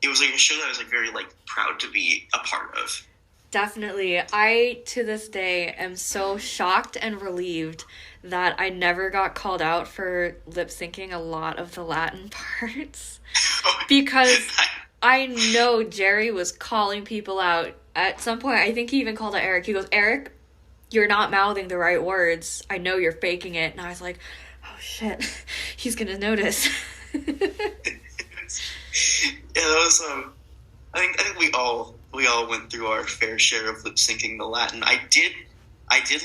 it was, like, a show that I was, like, very, like, proud to be a part of.
Definitely. I, to this day, am so shocked and relieved that I never got called out for lip-syncing a lot of the Latin parts. Because I know Jerry was calling people out. At some point, I think he even called out Eric. He goes, Eric, you're not mouthing the right words. I know you're faking it. And I was like, oh shit, he's gonna notice.
Yeah, that was, I think we all went through our fair share of lip syncing the Latin. I did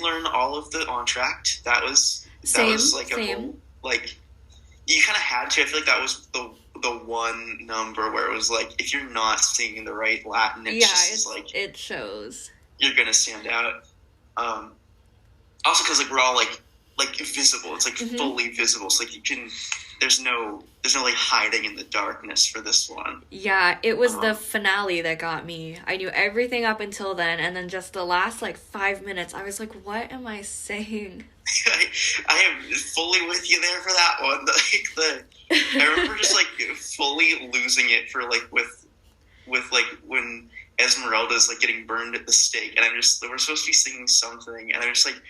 learn all of the entr'acte. That was like a whole, like, you kind of had to. I feel like that was the one number where it was like, if you're not singing the right Latin, it's like, it
shows.
You're gonna stand out. Also because, like, we're all like visible. It's like fully visible. So, like, you can. There's no like hiding in the darkness for this one.
Yeah, it was the finale that got me. I knew everything up until then, and then just the last, like, 5 minutes, I was like, what am I saying?
I am fully with you there for that one. I remember just, like, fully losing it for, like, with like, when Esmeralda's, like, getting burned at the stake, and we're supposed to be singing something, and I'm just like,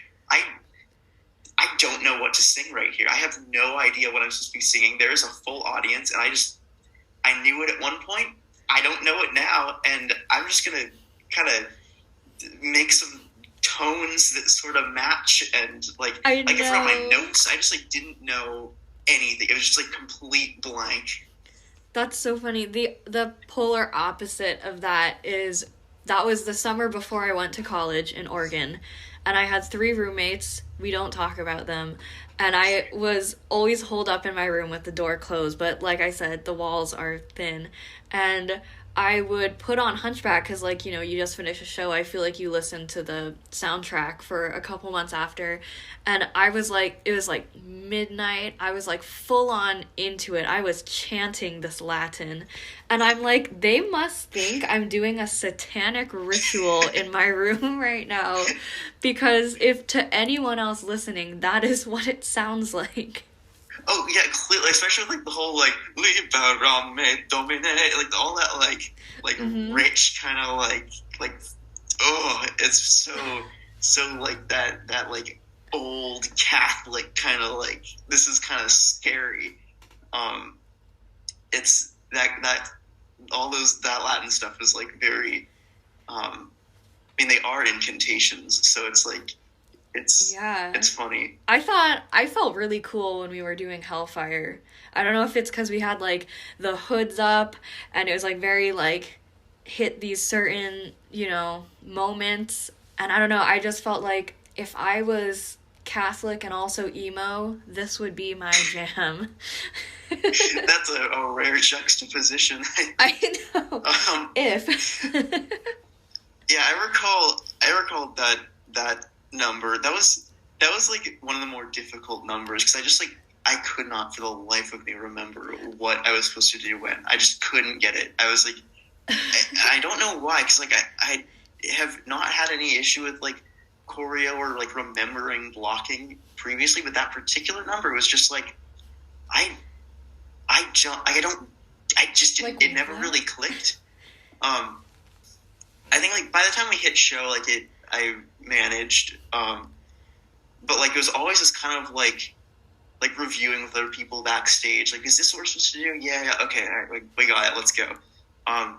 I don't know what to sing right here. I have no idea what I'm supposed to be singing. There is a full audience, and I knew it at one point. I don't know it now, and I'm just going to kind of make some tones that sort of match, and, like, I forgot my notes. I just, like, didn't know anything. It was just, like, complete blank.
That's so funny. The polar opposite of that is that was the summer before I went to college in Oregon, and I had 3 roommates. We don't talk about them. And I was always holed up in my room with the door closed, but like I said, the walls are thin. And I would put on Hunchback because, like, you know, you just finish a show. I feel like you listen to the soundtrack for a couple months after. And I was like, it was like midnight. I was like full on into it. I was chanting this Latin. And I'm like, they must think I'm doing a satanic ritual in my room right now. Because if to anyone else listening, that is what it sounds like.
Oh yeah, clearly, especially like the whole like "Libera me Domine," like all that like rich kind of like oh, it's so like that like old Catholic kind of like, this is kind of scary. It's that all that Latin stuff is like very. I mean, they are incantations, so it's like. It's funny. I felt really cool when we were doing Hellfire. I don't know if it's because we had, like, the hoods up, and it was, like, very, like, hit these certain, you know, moments. And I don't know, I just felt like if I was Catholic and also emo, this would be my jam. That's a rare juxtaposition.
I know. If.
Yeah, I recall that number. That was like one of the more difficult numbers, because I could not for the life of me remember what I was supposed to do when. I just couldn't get it. I was like, I don't know why, because like I have not had any issue with like choreo or like remembering blocking previously, but that particular number was just like it never really clicked. I think like by the time we hit show, like I managed, but like it was always this kind of like reviewing with other people backstage, like, is this what we're supposed to do? Yeah, okay, all right, like, we got it, let's go. But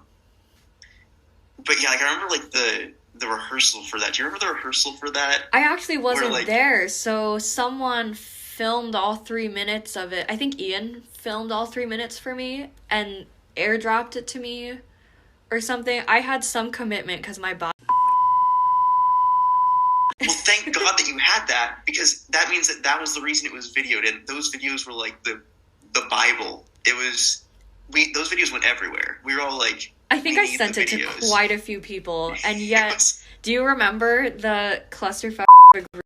yeah, like I remember like the rehearsal for that. Do you remember the rehearsal for that?
I actually wasn't there, so someone filmed all 3 minutes of it. I think Ian filmed all 3 minutes for me and airdropped it to me or something. I had some commitment because my body.
Well, thank God that you had that, because that means that was the reason it was videoed, and those videos were like the Bible. Those videos went everywhere. We were all like,
I think I sent it to quite a few people, and yet, do you remember the clusterfuck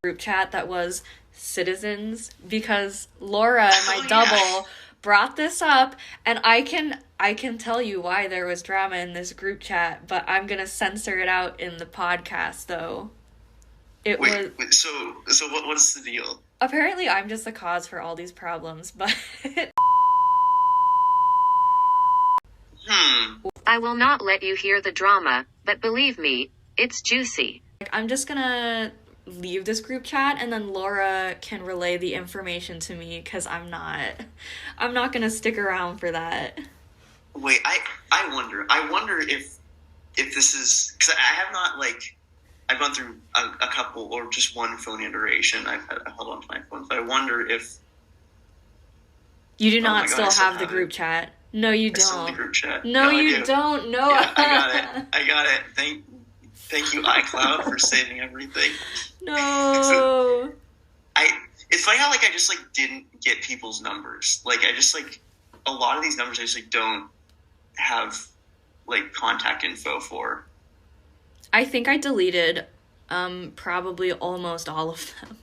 group chat that was citizens? Because Laura, my double, brought this up, and I can tell you why there was drama in this group chat, but I'm gonna censor it out in the podcast, though.
So what's the deal?
Apparently, I'm just the cause for all these problems, but.
I will not let you hear the drama, but believe me, it's juicy.
I'm just gonna leave this group chat, and then Laura can relay the information to me, because I'm not gonna stick around for that.
Wait, I wonder if this is, because I have not, like, I've gone through a couple or just one phone iteration. I've held on to my phone, but I wonder if
you do not still have the group chat. No, you don't.
Still the group chat.
No, you don't. No,
yeah, I got it. Thank you, iCloud, for saving everything.
No.
So, it's funny how like I just like didn't get people's numbers. Like I just like a lot of these numbers I just like don't have like contact info for.
I think I deleted probably almost all of them.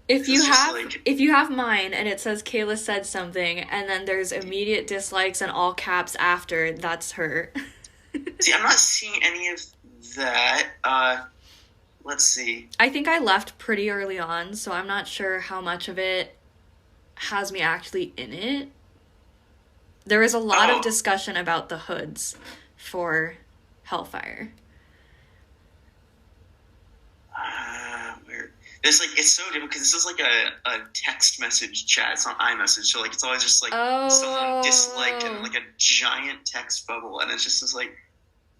If you have mine and it says Kayla said something and then there's immediate dislikes and all caps after, that's her.
See, I'm not seeing any of that. Let's see.
I think I left pretty early on, so I'm not sure how much of it has me actually in it. There was a lot of discussion about the hoods for Hellfire.
It's like, it's so different because this is like a text message chat. It's not iMessage, so like it's always just like someone disliked and like a giant text bubble, and it's just like,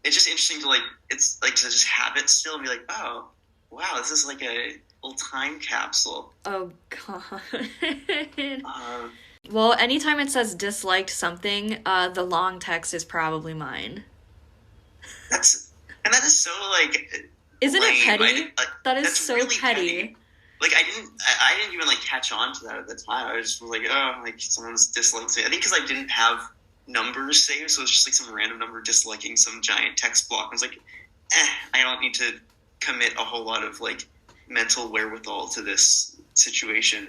it's just interesting to like, it's like to just have it still and be like, oh wow, this is like a little time capsule.
Oh god. Well, anytime it says disliked something, the long text is probably mine.
That is so, like,
Isn't
lame.
it petty? That is
that's
so
really
petty.
Like, I didn't even, like, catch on to that at the time. I just was like, oh, like, someone's disliking it. I think because I didn't have numbers saved, so it was just, like, some random number disliking some giant text block. I was like, I don't need to commit a whole lot of, like, mental wherewithal to this situation.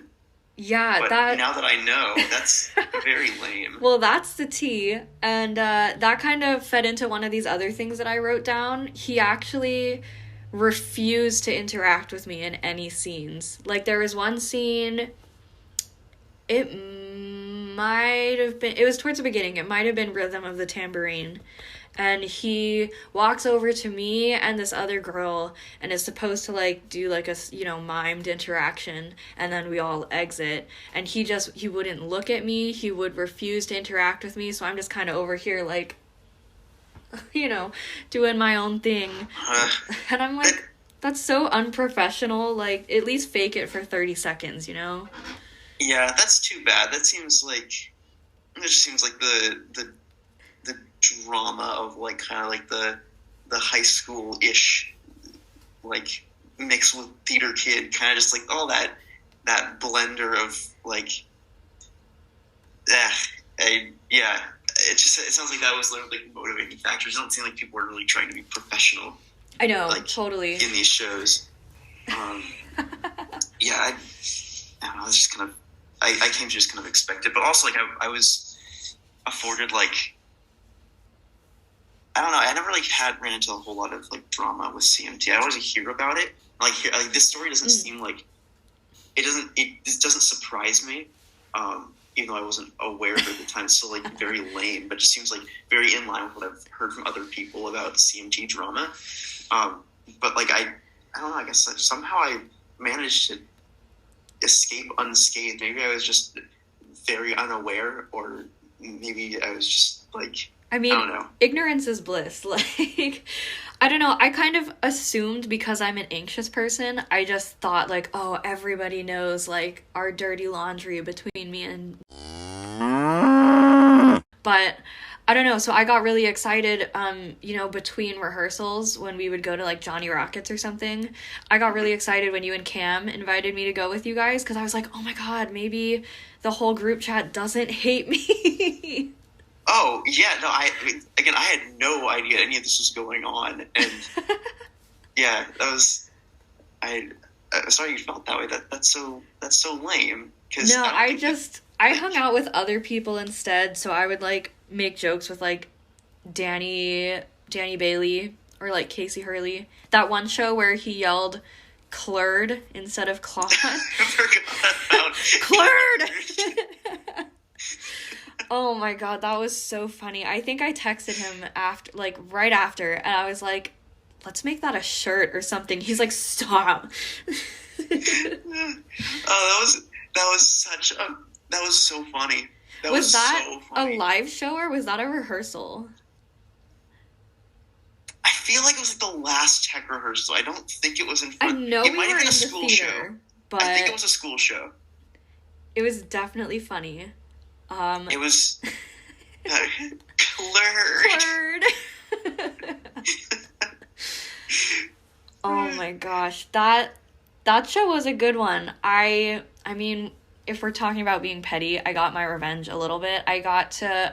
Yeah,
but now that I know, that's very lame.
Well, that's the tea, and that kind of fed into one of these other things that I wrote down. He actually refused to interact with me in any scenes. Like, there was one scene, it might have been, it was towards the beginning, it might have been Rhythm of the Tambourine, and he walks over to me and this other girl and is supposed to, like, do, like, a, you know, mimed interaction, and then we all exit, and he wouldn't look at me, he would refuse to interact with me, so I'm just kind of over here, like, you know, doing my own thing, and I'm like, that's so unprofessional, like, at least fake it for 30 seconds, you know?
Yeah, that's too bad. It just seems like the drama of, like, kind of like the high school-ish, like, mixed with theater kid, kind of just like all that blender of, like, yeah, it sounds like that was literally, like, motivating factors. It doesn't seem like people were really trying to be professional.
I know,
like,
totally.
In these shows. Yeah, I don't know, it's just kind of, I came to just kind of expect it, but also, like, I was afforded, like, I don't know, I never, like, ran into a whole lot of, like, drama with CMT. I always hear about it. Like, this story doesn't seem like, it doesn't surprise me, even though I wasn't aware of it at the time. It's still, like, very lame, but it just seems, like, very in line with what I've heard from other people about CMT drama. But, like, I don't know, I guess somehow I managed to escape unscathed. Maybe I was just very unaware, or maybe I was just, like,
I mean,
I don't know.
Ignorance is bliss. Like, I don't know. I kind of assumed, because I'm an anxious person, I just thought, like, oh, everybody knows, like, our dirty laundry between me and... But I don't know. So I got really excited, you know, between rehearsals when we would go to, like, Johnny Rockets or something. I got really excited when you and Cam invited me to go with you guys, because I was like, oh my god, maybe the whole group chat doesn't hate me.
Oh, yeah, no, I had no idea any of this was going on, and yeah, that was, I'm sorry you felt that way. That's so lame. Cause
no, I hung out with other people instead, so I would, like, make jokes with, like, Danny Bailey, or, like, Casey Hurley. That one show where he yelled Clurd instead of Claude.
I forgot about
Clurd! Oh my god, that was so funny. I think I texted him right after, and I was like, let's make that a shirt or something. He's like, stop.
Oh, that was so funny.
Was that
so funny.
a live show, or was that a rehearsal?
I feel like it was, like, the last tech rehearsal. I don't think it was in front.
I know
it
we
might
were
have been
in
a
the
school
theater,
show.
but
I think it was a school show.
It was definitely funny.
It was Clurd.
Oh my gosh, that show was a good one. I mean, if we're talking about being petty, I got my revenge a little bit. I got to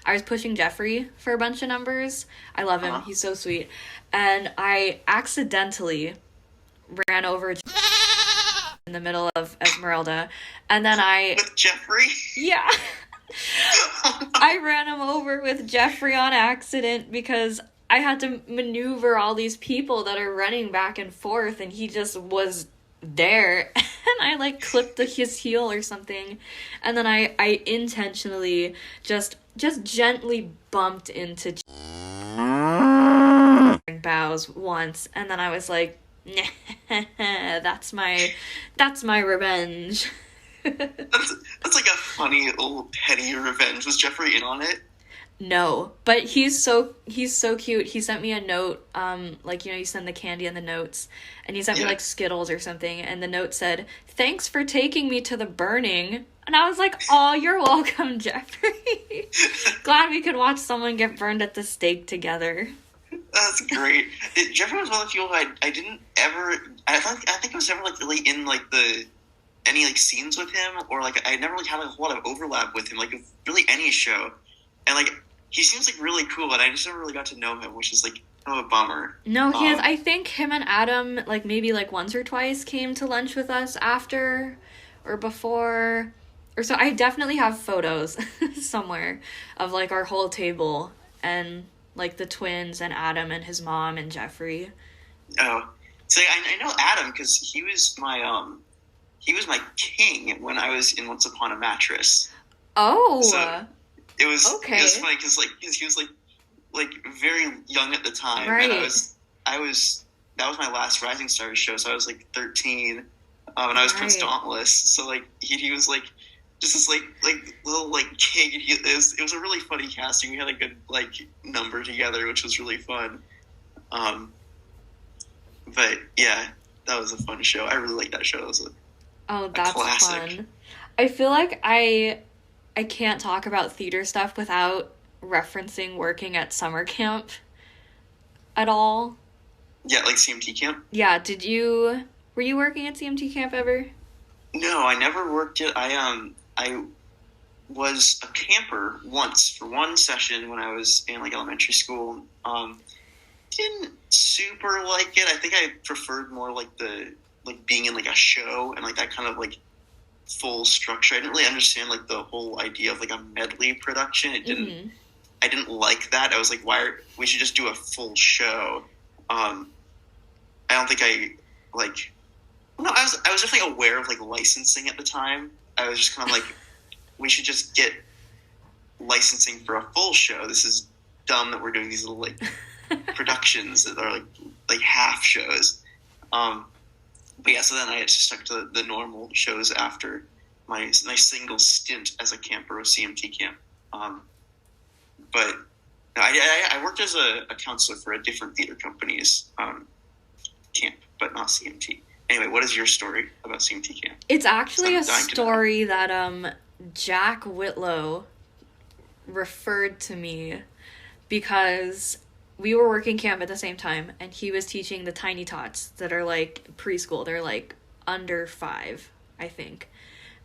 I was pushing Jeffrey for a bunch of numbers. I love him. He's so sweet. And I accidentally ran over in the middle of Esmeralda, and then
with Jeffrey?
Yeah. I ran him over with Jeffrey on accident because I had to maneuver all these people that are running back and forth, and he just was there, and I, like, clipped his heel or something, and then I intentionally just gently bumped into bows once, and then I was like, that's my revenge.
That's like a funny little petty revenge. Was Jeffrey in on it?
No, but he's so cute. He sent me a note, like, you know, you send the candy and the notes, and he sent me, like, Skittles or something, and the note said, "Thanks for taking me to the burning." And I was like, oh, you're welcome, Jeffrey. Glad we could watch someone get burned at the stake together.
That's great. Jeffrey was one of the people I didn't ever. I think I was never like really in like any like scenes with him, or like I never really had like, a lot of overlap with him, like really any show. And like he seems like really cool, but I just never really got to know him, which is like kind of a bummer.
No, he is. I think him and Adam like maybe like once or twice came to lunch with us after or before. Or so I definitely have photos somewhere of like our whole table and like the twins and Adam and his mom and Jeffrey.
Oh, so I know Adam because he was my king when I was in Once Upon a Mattress.
Oh,
so it was
okay.
It was funny because he was like very young at the time,
right.
And I was that was my last Rising Stars show, so I was like 13, and I was Prince Dauntless, so like he was like. Just this like little like king. It was a really funny casting. We had a good like number together, which was really fun. But yeah, that was a fun show. I really liked that show. It was
that's
classic.
Fun. I feel like I can't talk about theater stuff without referencing working at summer camp at all.
Yeah, like CMT camp.
Yeah, were you working at CMT camp ever?
No, I never worked it. I was a camper once for one session when I was in like elementary school. Didn't super like it. I think I preferred more like being in like a show and like that kind of like full structure. I didn't really understand like the whole idea of like a medley production. I didn't like that. I was like, we should just do a full show. I don't think no, I was definitely aware of like licensing at the time. I was just kind of like, we should just get licensing for a full show. This is dumb that we're doing these little like productions that are like half shows. But yeah, so then I just stuck to the normal shows after my single stint as a camper with CMT camp. But I worked as a counselor for a different theater company's camp, but not CMT. Anyway, what is your story about CMT camp?
It's actually a story that Jack Whitlow referred to me because we were working camp at the same time, and he was teaching the tiny tots that are like preschool. They're like under 5, I think.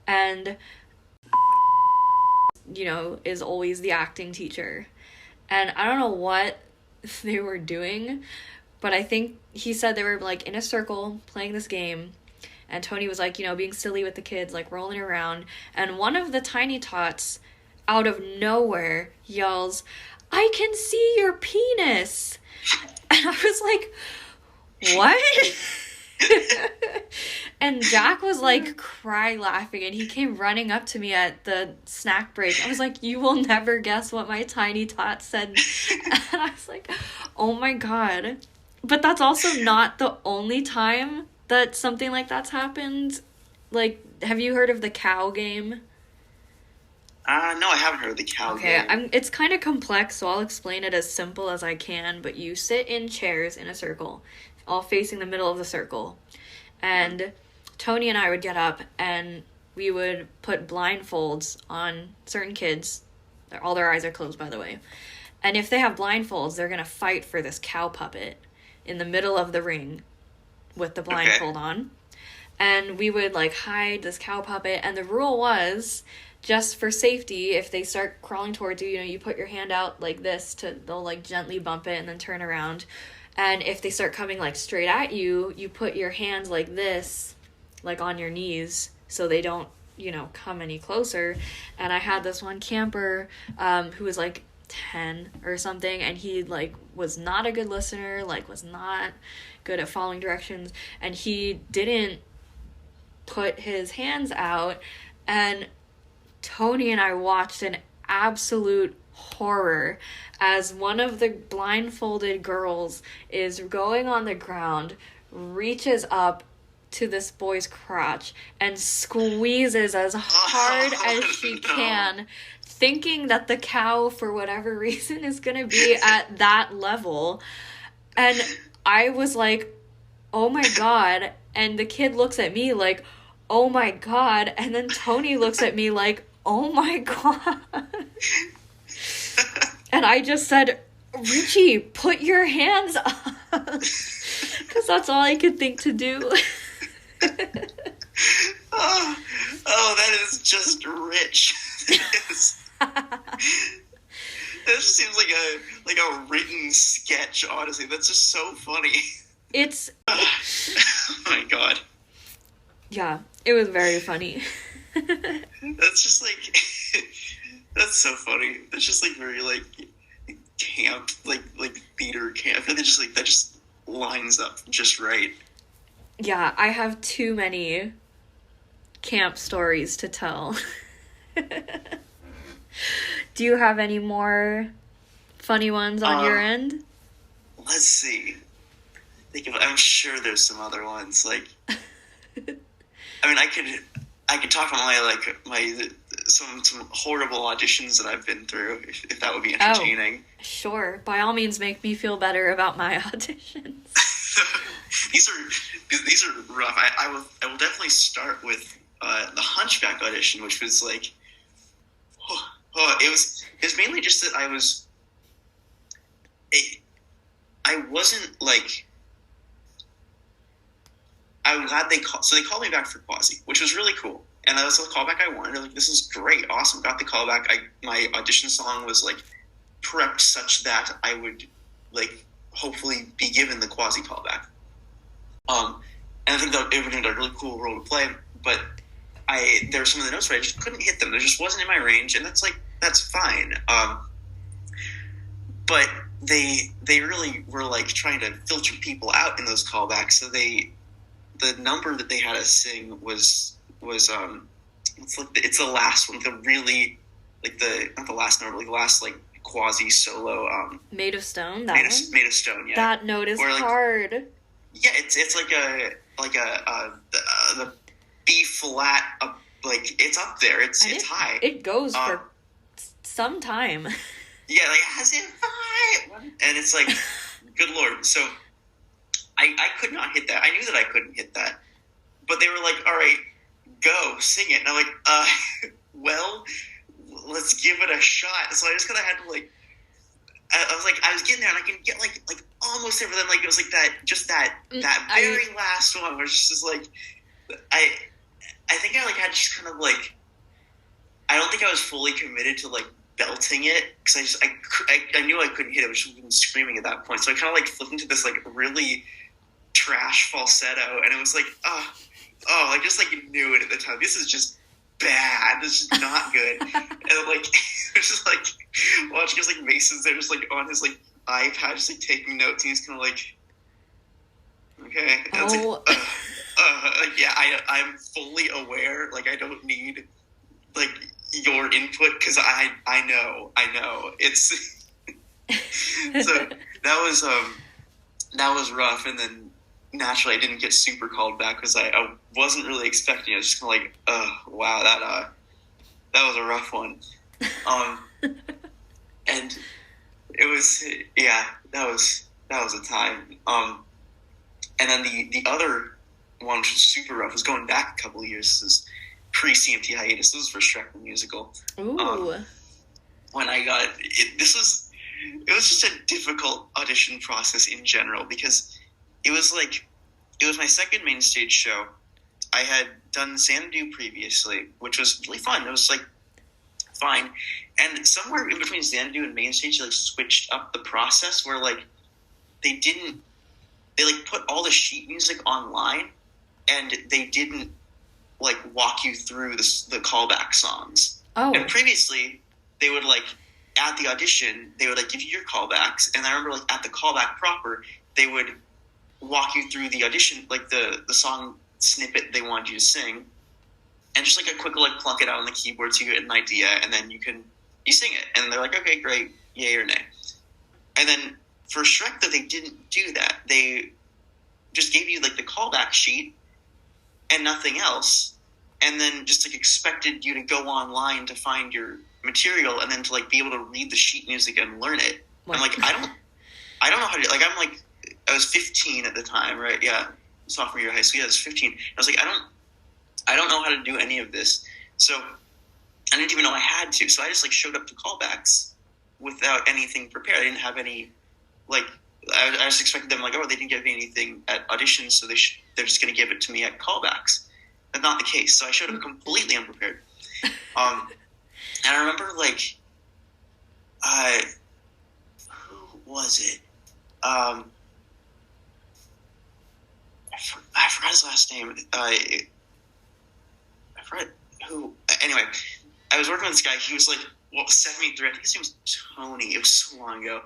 And is always the acting teacher. And I don't know what they were doing, but I think he said they were, like, in a circle playing this game, and Tony was, like, being silly with the kids, like, rolling around, and one of the tiny tots, out of nowhere, yells, "I can see your penis!" And I was like, what? And Jack was, like, cry laughing, and he came running up to me at the snack break. I was like, you will never guess what my tiny tot said. And I was like, oh my god. But that's also not the only time that something like that's happened. Like, have you heard of the cow game?
No, I haven't heard of the cow game.
Okay, it's kind of complex, so I'll explain it as simple as I can. But you sit in chairs in a circle, all facing the middle of the circle. And Tony and I would get up, and we would put blindfolds on certain kids. All their eyes are closed, by the way. And if they have blindfolds, they're going to fight for this cow puppet in the middle of the ring with the blindfold on. And we would, like, hide this cow puppet. And the rule was, just for safety, if they start crawling towards you, you put your hand out like this they'll, like, gently bump it and then turn around. And if they start coming, like, straight at you, you put your hands like this, like, on your knees, so they don't, come any closer. And I had this one camper who was, like, 10 or something, and he, like, was not a good listener, like, was not good at following directions, and he didn't put his hands out, and Tony and I watched an absolute horror as one of the blindfolded girls is going on the ground, reaches up to this boy's crotch and squeezes as hard as she can, thinking that the cow, for whatever reason, is going to be at that level. And I was like, oh my god. And the kid looks at me like, oh my God. And then Tony looks at me like, oh my God. And I just said, Richie, put your hands up. Because that's all I could think to do.
Oh, that is just rich. That just seems like a written sketch, honestly. That's just so funny.
It's...
Oh my God.
Yeah, it was very funny.
That's just like... That's so funny. That's just like very like camp, like theater camp. I feel like that just lines up just right.
Yeah, I have too many camp stories to tell. Do you have any more funny ones on your end?
Let's see. I'm sure there's some other ones. Like, I mean, I could talk about my some horrible auditions that I've been through, if that would be entertaining.
Oh, sure. By all means, make me feel better about my auditions.
These are rough. I will definitely start with the Hunchback audition, which was like, it was mainly just that I wasn't like. I'm glad they called me back for Quasi, which was really cool. And that was the callback I wanted. Like, this is great, awesome. Got the callback. My audition song was like prepped such that I would like hopefully be given the Quasi callback. And I think that it would have been a really cool role to play. But there were some of the notes where I just couldn't hit them. They just wasn't in my range, and that's fine. But they really were like trying to filter people out in those callbacks. So the number that they had us sing was it's the last one, the really like not the last number, like the last like Quasi solo. Made of Stone. Made of Stone. Yeah.
That note is hard.
Yeah, it's like the B flat. Like it's up there. It's high.
It goes for some time.
Yeah, like as if and it's like, good Lord. So I could not hit that. I knew that I couldn't hit that, but they were like, all right, go sing it. And I'm like, well, let's give it a shot. So I just kind of had to like, I was getting there and I can get like almost there, but then like it was like that very last one where it's just like, I think I like had just kind of like, I don't think I was fully committed to like belting it because I knew I couldn't hit it, which was screaming at that point. So I kind of like flipped into this like really trash falsetto, and it was like, I just like knew it at the time. This is just bad. This is not good. And like it was just like watching us like Mason's there, just like on his like iPad, just like taking notes, and he's kind of like, okay. And it's like, yeah, I'm fully aware. Like I don't need like your input because I know it's so that was rough. And then naturally I didn't get super called back because I wasn't really expecting it. I was just kind of like, oh wow, that was a rough one. And it was, yeah, that was a time. And then the other one, which was super rough, was going back a couple of years. This is pre-CMT hiatus. This was for Shrek the Musical.
Ooh.
When I got it, it was just a difficult audition process in general because it was my second main stage show. I had done Xanadu previously, which was really fun. It was like fine, and somewhere in between Xanadu and main stage, they like switched up the process where like they like put all the sheet music online, and they didn't like walk you through the callback songs.
Oh. And
previously they would like at the audition they would like give you your callbacks, and I remember like at the callback proper they would walk you through the audition, like the song snippet they wanted you to sing, and just like a quick like plunk it out on the keyboard so you get an idea, and then you sing it, and they're like, okay, great, yay or nay. And then for Shrek, though, they didn't do that. They just gave you like the callback sheet and nothing else, and then just like expected you to go online to find your material and then to like be able to read the sheet music and learn it. What? I'm like, I don't know how to, like, I was 15 at the time, right? Yeah, sophomore year of high school. Yeah, I was 15. I was like, I I don't know how to do any of this. So I didn't even know I had to. So I just, like, showed up to callbacks without anything prepared. I didn't have any, like, I just expected them, like, oh, they didn't give me anything at auditions, so they're just going to give it to me at callbacks. That's not the case. So I showed up completely unprepared. And I remember, like, who was it? I forgot his last name. I forgot who. Anyway, I was working with this guy. He was, like, set me through. I think his name was Tony. It was so long ago.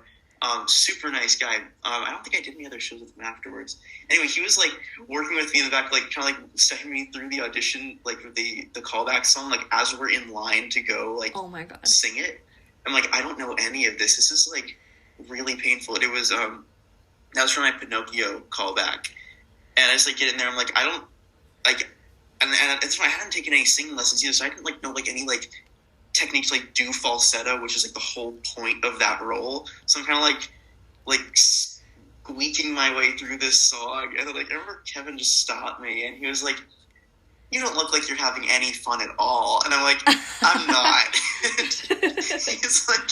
Super nice guy. I don't think I did any other shows with him afterwards. Anyway, he was, like, working with me in the back, like, kind of, like, setting me through the audition, like, the callback song, like, as we're in line to go, like,
oh my God,
sing it. I'm like, I don't know any of this. This is, like, really painful. It was, that was for my Pinocchio callback. And I just, like, get in there. I'm like, I don't, like, and it's why I hadn't taken any singing lessons either, so I didn't, like, know, like, any, like, technique to, like, do falsetto, which is, like, the whole point of that role. So I'm kind of, like squeaking my way through this song. And then, like, I remember Kevin just stopped me, and he was like, you don't look like you're having any fun at all. And I'm like, I'm not. He's like,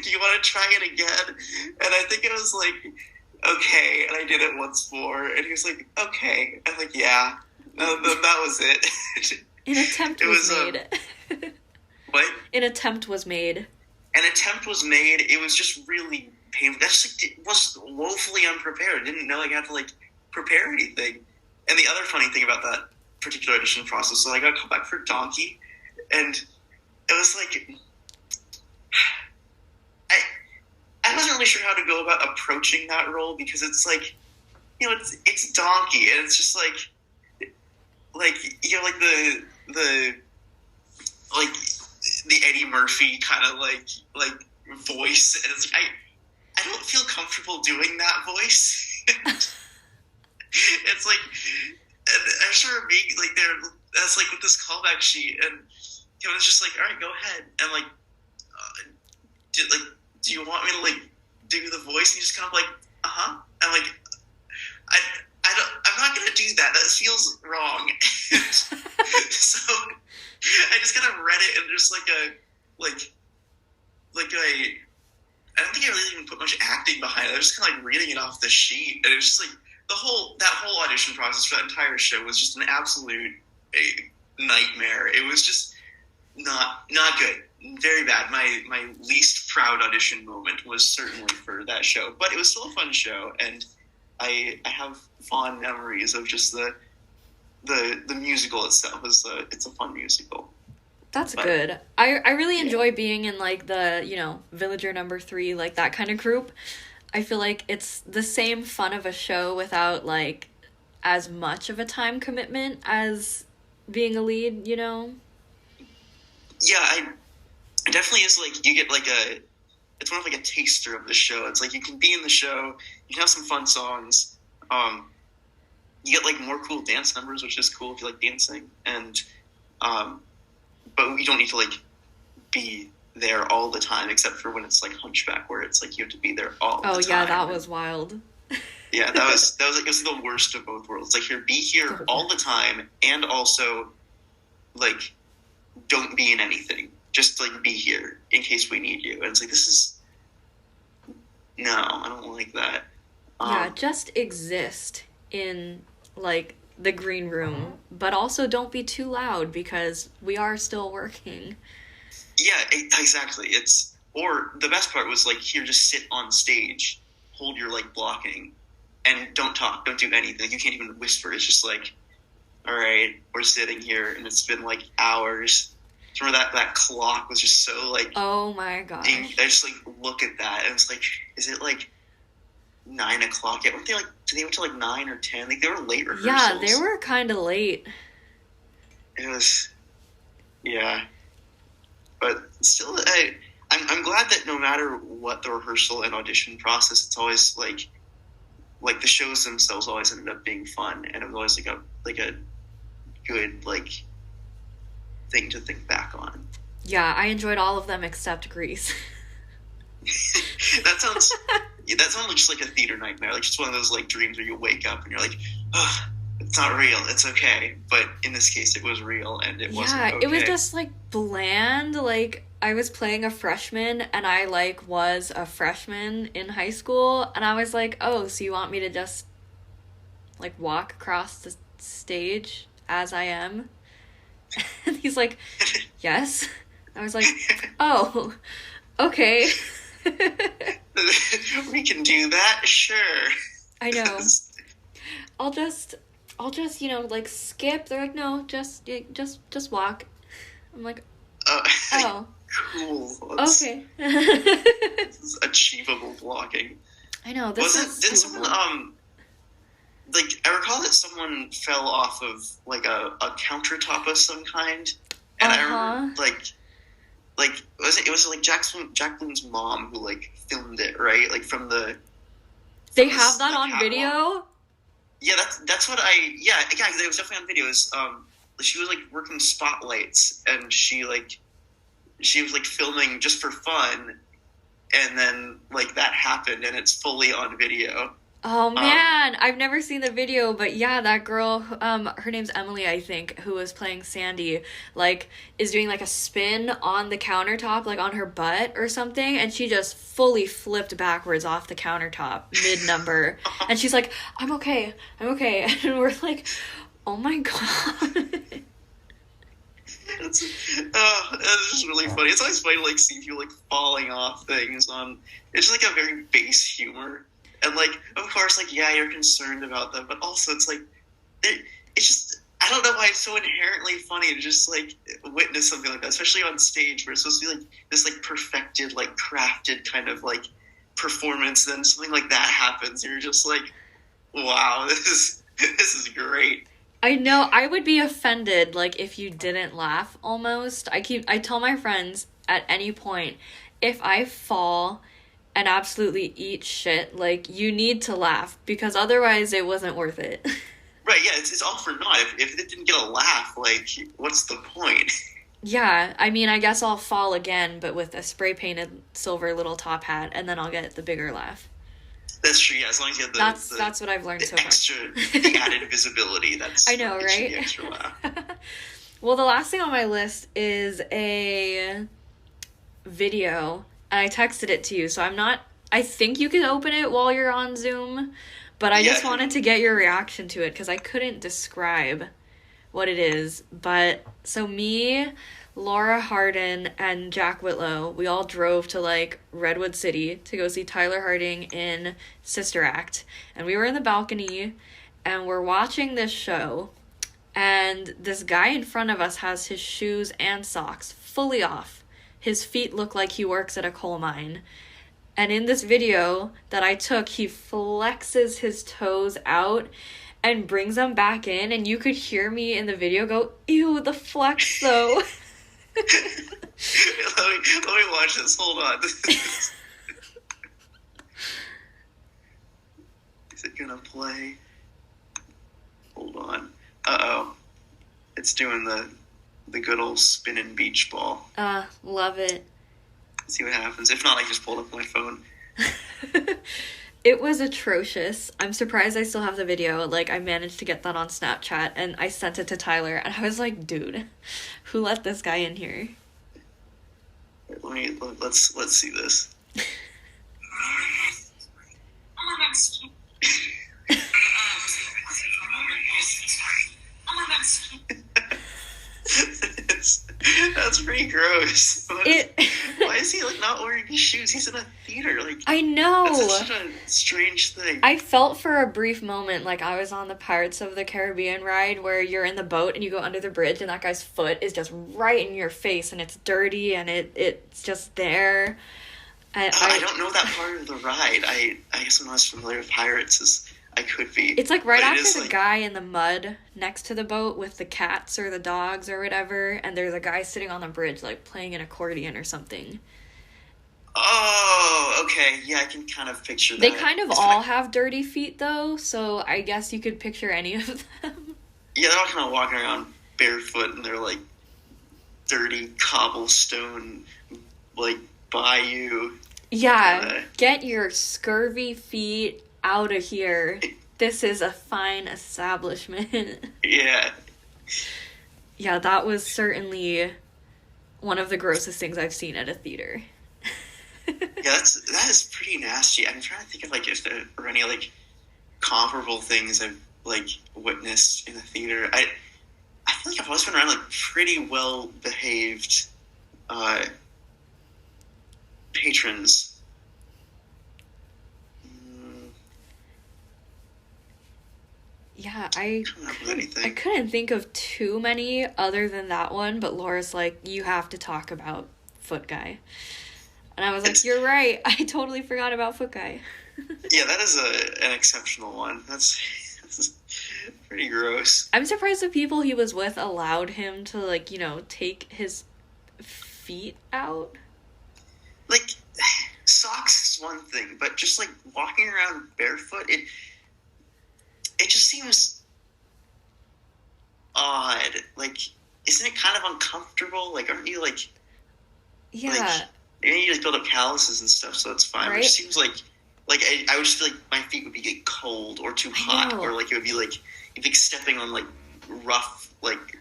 do you want to try it again? And I think it was like, okay. And I did it once more. And he was like, okay. I'm like, yeah. That was it.
An attempt was made.
What?
An attempt was made.
It was just really painful. That just, like, was woefully unprepared. I didn't know, like, I had to, like, prepare anything. And the other funny thing about that particular audition process was I got called back for Donkey, and it was like, I wasn't really sure how to go about approaching that role, because it's like, you know, it's Donkey, and it's just like, you know, like the Eddie Murphy kind of like voice, and it's like, I don't feel comfortable doing that voice. It's like, and I just remember being like there, that's like with this callback sheet, and Kevin's just like, all right, go ahead, and like, do you want me to, like, do the voice? And he's just kind of like, uh-huh. I'm like, I'm not gonna do that. That feels wrong. So I just kind of read it, and there's like I don't think I really even put much acting behind it. I was just kind of, like, reading it off the sheet, and it was just like that whole audition process for that entire show was just an absolute nightmare. It was just not good. Very bad. My least proud audition moment was certainly for that show, but it was still a fun show, and I have fond memories of just the musical itself. It's a fun musical.
That's good. I really enjoy being in, like, the, you know, Villager number 3, like, that kind of group. I feel like it's the same fun of a show without, like, as much of a time commitment as being a lead, you know?
Yeah, it definitely is, like, you get, like, it's more of, like, a taster of the show. It's like, you can be in the show, you can have some fun songs, you get, like, more cool dance numbers, which is cool if you like dancing, and, but you don't need to, like, be there all the time, except for when it's, like, Hunchback, where it's, like, you have to be there all the time.
Oh, yeah, that was wild.
Yeah, that was like, it was the worst of both worlds. Like, be here all the time, and also, like, don't be in anything. Just, like, be here in case we need you. And it's like, no, I don't like that.
Yeah, just exist in, like, the green room, but also don't be too loud, because we are still working.
Yeah, exactly. Or the best part was, like, here, just sit on stage, hold your, like, blocking, and don't talk, don't do anything. You can't even whisper. It's just like, all right, we're sitting here, and it's been, like, hours. Remember that clock was just so, like...
Oh, my gosh.
I just, like, look at that, and it's like, is it, like, 9 o'clock yet? Weren't they, like, did they went to, like, 9 or 10? Like, they were late rehearsals.
Yeah, they were kind of late.
It was... Yeah. But still, I'm glad that no matter what the rehearsal and audition process, it's always, like, the shows themselves always ended up being fun, and it was always, like a good, like... thing to think back on.
Yeah, I enjoyed all of them except Grease.
that sounds just like a theater nightmare. Like, just one of those, like, dreams where you wake up and you're like, oh, it's not real. It's okay. But in this case, it was real, and it wasn't okay.
It was just, like, bland. Like, I was playing a freshman, and I, like, was a freshman in high school, and I was like, oh, so you want me to just, like, walk across the stage as I am? And he's like, yes. I was like, oh, okay.
We can do that, sure.
I know. I'll just, you know, like, skip. They're like, no, just walk. I'm like, oh.
Cool.
Okay.
This is achievable blocking.
I know, this is
Didn't someone, like, I recall that someone fell off of, like, a countertop of some kind, and I remember, like, it was like Jacqueline's mom who, like, filmed it, right? Like, from the...
They have that on video?
Yeah, that's what yeah, it was definitely on video. She was, like, working spotlights, and she was, like, filming just for fun, and then, like, that happened, and it's fully on video.
Oh, man, I've never seen the video, but yeah, that girl, her name's Emily, I think, who was playing Sandy, like, is doing, like, a spin on the countertop, like, on her butt or something, and she just fully flipped backwards off the countertop mid-number, and she's like, I'm okay, and we're like, oh my god.
It's just really funny. It's always funny to, like, see people, like, falling off things on... It's just, like, a very base humor. And, like, of course, like, yeah, you're concerned about them, but also it's, like, it's just... I don't know why it's so inherently funny to just, like, witness something like that, especially on stage, where it's supposed to be, like, this, like, perfected, like, crafted kind of, like, performance, and then something like that happens, and you're just like, wow, this is great.
I know, I would be offended, like, if you didn't laugh, almost. I tell my friends, at any point, if I fall and absolutely eat shit, like, you need to laugh, because otherwise it wasn't worth it.
Right, yeah, it's all for naught. If it didn't get a laugh, like, what's the point?
Yeah, I mean, I guess I'll fall again, but with a spray-painted silver little top hat, and then I'll get the bigger laugh.
That's true, yeah, as long as you have
that's what I've learned so far.
The added visibility, that's...
I know, right?
The extra laugh.
Well, the last thing on my list is a video, and I texted it to you, so I think you can open it while you're on Zoom, but I just wanted to get your reaction to it, because I couldn't describe what it is. But, so me, Laura Hardin, and Jack Whitlow, we all drove to, like, Redwood City to go see Tyler Harding in Sister Act, and we were in the balcony, and we're watching this show, and this guy in front of us has his shoes and socks fully off. His feet look like he works at a coal mine. And in this video that I took, he flexes his toes out and brings them back in, and you could hear me in the video go, ew, the flex, though.
let me watch this. Hold on. Is it gonna play? Hold on. Uh-oh. It's doing the good old spinning beach ball.
Love it.
Let's see what happens. If not, I just pulled up my phone.
It was atrocious. I'm surprised I still have the video. Like, I managed to get that on Snapchat, and I sent it to Tyler, and I was like, dude, who let this guy in here?
Let's see this. That's pretty gross. Why is he, like, not wearing his shoes? He's in a theater. Like,
I know.
That's such a strange thing.
I felt for a brief moment like I was on the Pirates of the Caribbean ride where you're in the boat and you go under the bridge and that guy's foot is just right in your face and it's dirty and it's just there.
I don't know that part of the ride. I guess I'm not as familiar with Pirates as I could be.
It's like right after the guy in the mud next to the boat with the cats or the dogs or whatever, and there's a guy sitting on the bridge like playing an accordion or something.
Oh, okay. Yeah, I can kind of picture that.
They kind of all have dirty feet though, so I guess you could picture any of them.
Yeah, they're all kind of walking around barefoot and they're like dirty cobblestone, like bayou.
Yeah, get your scurvy feet out of here. this is a fine establishment.
Yeah.
Yeah, that was certainly one of the grossest things I've seen at a theater.
Yeah, that is pretty nasty. I'm trying to think of, like, if there are any, like, comparable things I've, like, witnessed in a theater. I feel like I've always been around, like, pretty well-behaved patrons.
Yeah, I couldn't think of too many other than that one, but Laura's like, you have to talk about Foot Guy. And I was like, you're right. I totally forgot about Foot Guy.
Yeah, that is an exceptional one. That's pretty gross.
I'm surprised the people he was with allowed him to, like, you know, take his feet out.
Like, socks is one thing, but just, like, walking around barefoot, it just seems odd. Like, isn't it kind of uncomfortable? Like, aren't you, like...
Yeah.
Like, you like, build up calluses and stuff, so that's fine.
Right?
But it just seems like I would just feel like my feet would be, like, cold or too hot. Or, like, it would be, like, you'd be stepping on, like, rough, like,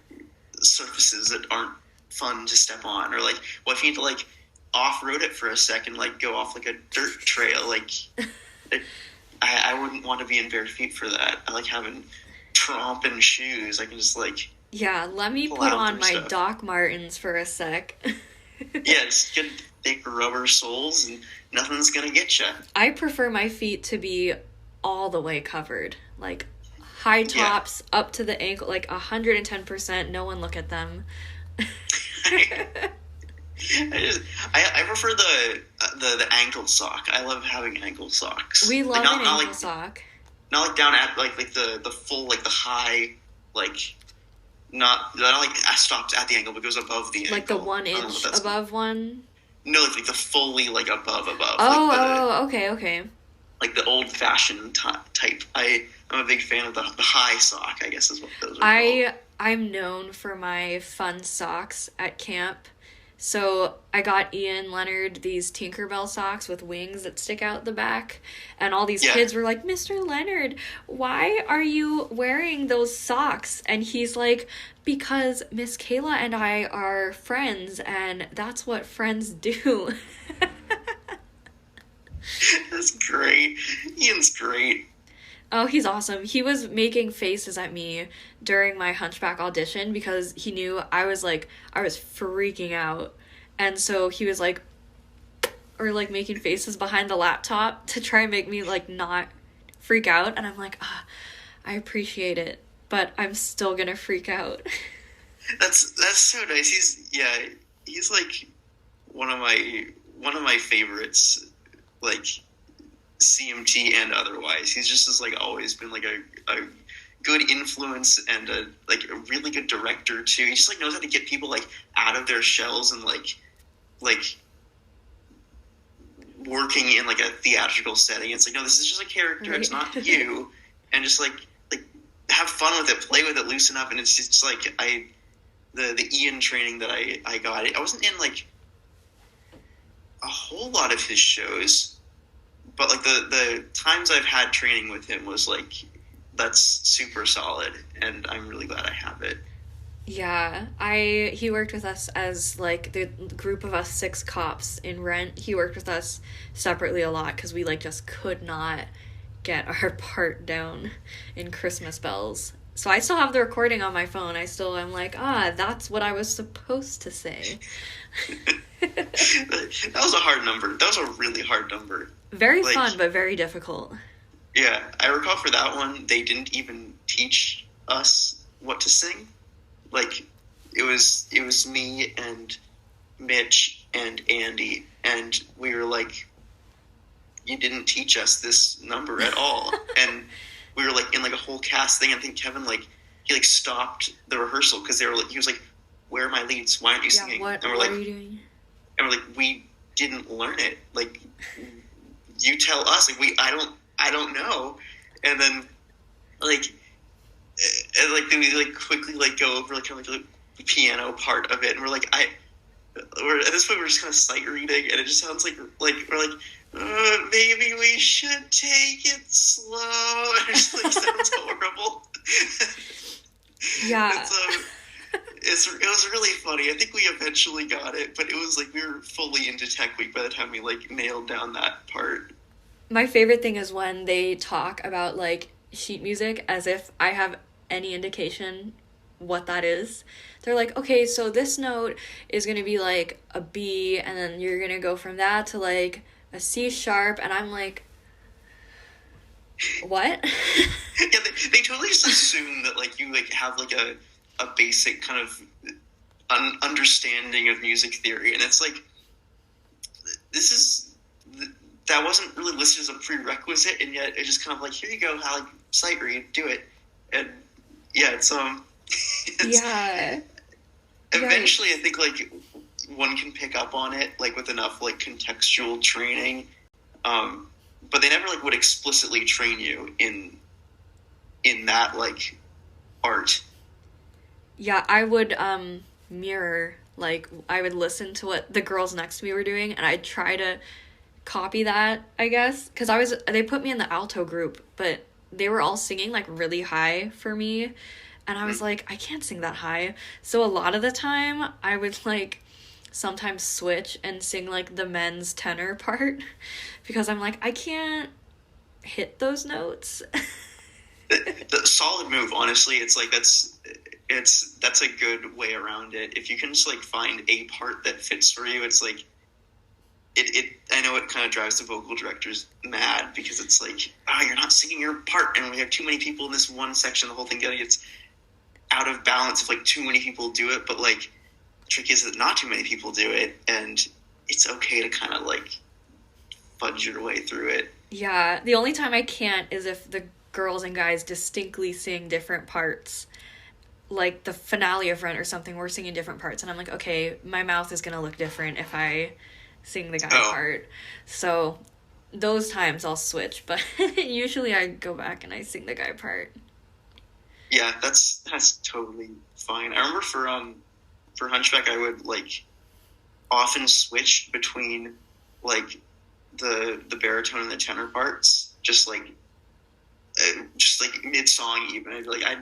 surfaces that aren't fun to step on. Or, like, well, if you need to, like, off-road it for a second, like, go off, like, a dirt trail, like... I wouldn't want to be in bare feet for that. I like having tromping shoes. I can just, like...
Yeah, let me put on my stuff. Doc Martens for a sec.
Yeah, just get thick rubber soles and nothing's gonna get you.
I prefer my feet to be all the way covered. Like, high tops, up to the ankle, like 110%, no one look at them.
I prefer the ankle sock. I love having ankle socks.
We love an ankle sock.
Not like down at like the full, like the high, like not like stops at the ankle but goes above the ankle.
Like the 1 inch above one?
No, like the fully like above.
Oh, okay.
Like the old fashioned type. I'm a big fan of the high sock, I guess is what those are called.
I'm known for my fun socks at camp. So I got Ian Leonard these Tinkerbell socks with wings that stick out the back. And all these kids were like, Mr. Leonard, why are you wearing those socks? And he's like, because Miss Kayla and I are friends, and that's what friends do.
That's great. Ian's great.
Oh, he's awesome. He was making faces at me during my Hunchback audition because he knew I was freaking out. And so he was like, or like making faces behind the laptop to try and make me like not freak out. And I'm like, I appreciate it, but I'm still gonna freak out.
That's so nice. He's like one of my favorites, like CMT and otherwise. He's just has like always been like a good influence and a really good director too. He just like knows how to get people like out of their shells and like working in like a theatrical setting. It's like, no, this is just a character. Right. It's not you. And just like have fun with it, play with it, loosen up. And it's just like the Ian training that I got. I wasn't in like a whole lot of his shows, but like the times I've had training with him was like, that's super solid, and I'm really glad I have it.
Yeah, he worked with us as like the group of us 6 cops in Rent. He worked with us separately a lot because we like just could not get our part down in Christmas Bells. So I still have the recording on my phone. I'm like, that's what I was supposed to say.
That was a hard number. That was a really hard number.
Very fun, but very difficult.
Yeah, I recall for that one, they didn't even teach us what to sing. Like, it was me and Mitch and Andy, and we were like, you didn't teach us this number at all. And we were like in like a whole cast thing. I think Kevin he stopped the rehearsal because he was like, where are my leads? Why aren't you singing?
What
are you
doing?
And we're like, we didn't learn it. Like, you tell us. Like, I don't know. And then then we quickly go over kind of the piano part of it, and we're at this point we're just kind of sight reading, and it just sounds like we're like, maybe we should take it slow. It just like sounds horrible.
Yeah.
It was really funny. I think we eventually got it, but it was like we were fully into Tech Week by the time we like nailed down that part.
My favorite thing is when they talk about like sheet music as if I have any indication what that is. They're like, okay, so this note is going to be like a B, and then you're going to go from that to like a C sharp, and I'm like, what?
Yeah, they totally just assume that like you like have like a basic kind of understanding of music theory, and it's like that wasn't really listed as a prerequisite, and yet it's just kind of like, here you go, like sight read, do it, and yeah, it's
Yeah.
eventually I think like one can pick up on it like with enough like contextual training, but they never like would explicitly train you in that like art.
Yeah, I would mirror, like I would listen to what the girls next to me were doing, and I'd try to copy that, I guess, because they put me in the alto group, but they were all singing like really high for me, and I was like, I can't sing that high. So a lot of the time I would like sometimes switch and sing like the men's tenor part because I'm like, I can't hit those notes.
The solid move, honestly. It's like that's a good way around it. If you can just like find a part that fits for you, it's like it I know it kind of drives the vocal directors mad because it's like, you're not singing your part, and we have too many people in this one section, the whole thing gets out of balance if like too many people do it. But like the trick is that not too many people do it, and it's okay to kind of like fudge your way through it.
Yeah, the only time I can't is if the girls and guys distinctly sing different parts. Like the finale of Rent or something, we're singing different parts, and I'm like, okay, my mouth is gonna look different if I sing the guy part. So those times I'll switch, but usually I go back and I sing the guy part.
Yeah, that's totally fine. I remember for Hunchback, I would like often switch between like the baritone and the tenor parts, just like mid song even. I'd be like, I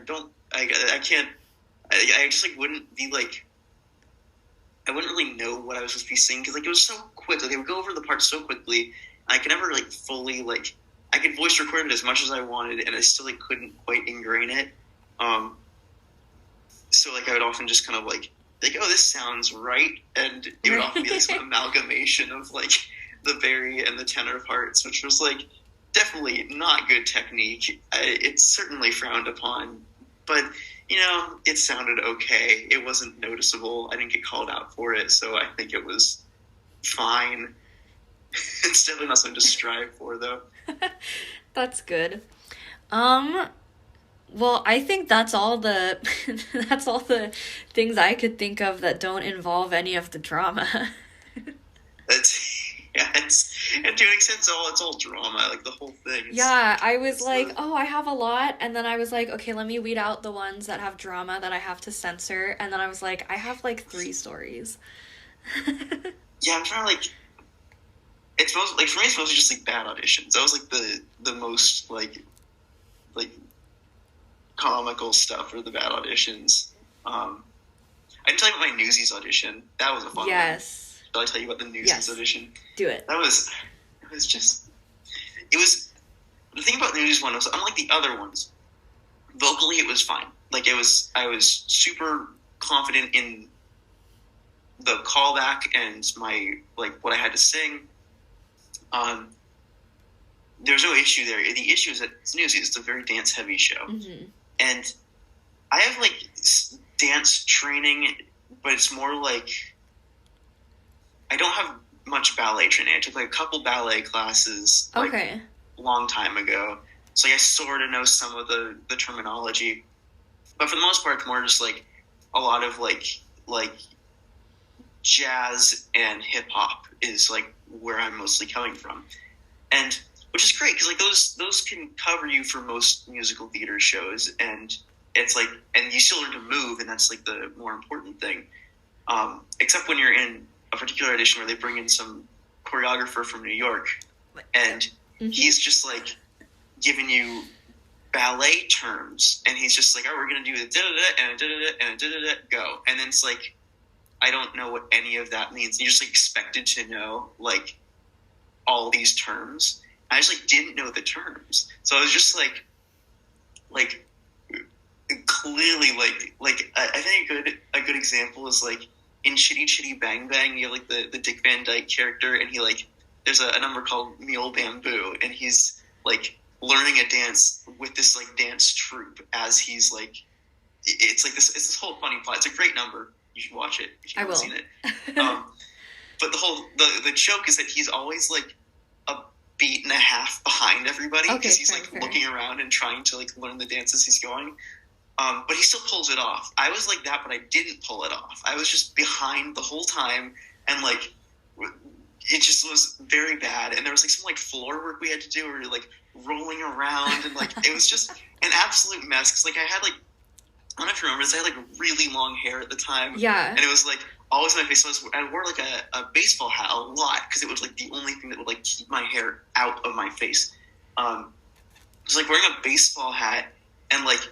can't. I just like wouldn't be like. I wouldn't really know what I was supposed to be singing because like it was so quick. Like they would go over the parts so quickly. I could never like fully like. I could voice record it as much as I wanted, and I still like couldn't quite ingrain it. So like I would often just kind of like, oh, this sounds right, and it would often be like some amalgamation of like the bari and the tenor parts, which was like definitely not good technique. It's certainly frowned upon, but you know, it sounded okay. It wasn't noticeable. I didn't get called out for it, so I think it was fine. It's definitely not something to strive for, though.
That's good. Well, I think that's all the that's all the things I could think of that don't involve any of the drama.
And to an extent, it's all drama, like the whole thing.
Yeah, I was like, I have a lot, and then I was like, okay, let me weed out the ones that have drama that I have to censor, and then I was like, I have like 3 stories.
Yeah, I'm trying to like. It's most like for me, it's mostly just like bad auditions. That was like the most like comical stuff or the bad auditions. I can tell you about my Newsies audition. That was a fun one.
Yes.
Shall I tell you about the Newsies audition?
Do it.
It was the thing about the Newsies one was unlike the other ones. Vocally, it was fine. Like I was super confident in the callback and my like what I had to sing. There's no issue there. The issue is that it's Newsies. It's a very dance heavy show, and I have like dance training, but it's more like I don't have much ballet training. I took like a couple ballet classes like a long time ago, so like, I sort of know some of the terminology, but for the most part, it's more just like a lot of like jazz and hip hop is like where I'm mostly coming from, and which is great because like those can cover you for most musical theater shows, and it's like and you still learn to move, and that's like the more important thing. Except when you're in a particular audition where they bring in some choreographer from New York, and he's just like giving you ballet terms, and he's just like, oh, we're gonna do the da-da-da and a da-da-da and a da-da-da, go. And then it's like, I don't know what any of that means. You're just like expected to know like all these terms. I just like didn't know the terms, so I was just like clearly I think a good example is like in Chitty Chitty Bang Bang, you have like the Dick Van Dyke character, and he like there's a number called Mule Bamboo, and he's like learning a dance with this like dance troupe as he's like it's this whole funny plot. It's a great number. You should watch it if you haven't seen it. But the joke is that he's always like a beat and a half behind everybody because he's like looking around and trying to like learn the dances he's going. But he still pulls it off. I was like that, but I didn't pull it off. I was just behind the whole time, and like it just was very bad. And there was like some like floor work we had to do where we were like rolling around, and like it was just an absolute mess. Because like I had like, I don't know if you remember this, I had like really long hair at the time.
Yeah.
And it was like always in my face. So I wore like a baseball hat a lot because it was like the only thing that would like keep my hair out of my face. I was like wearing a baseball hat and like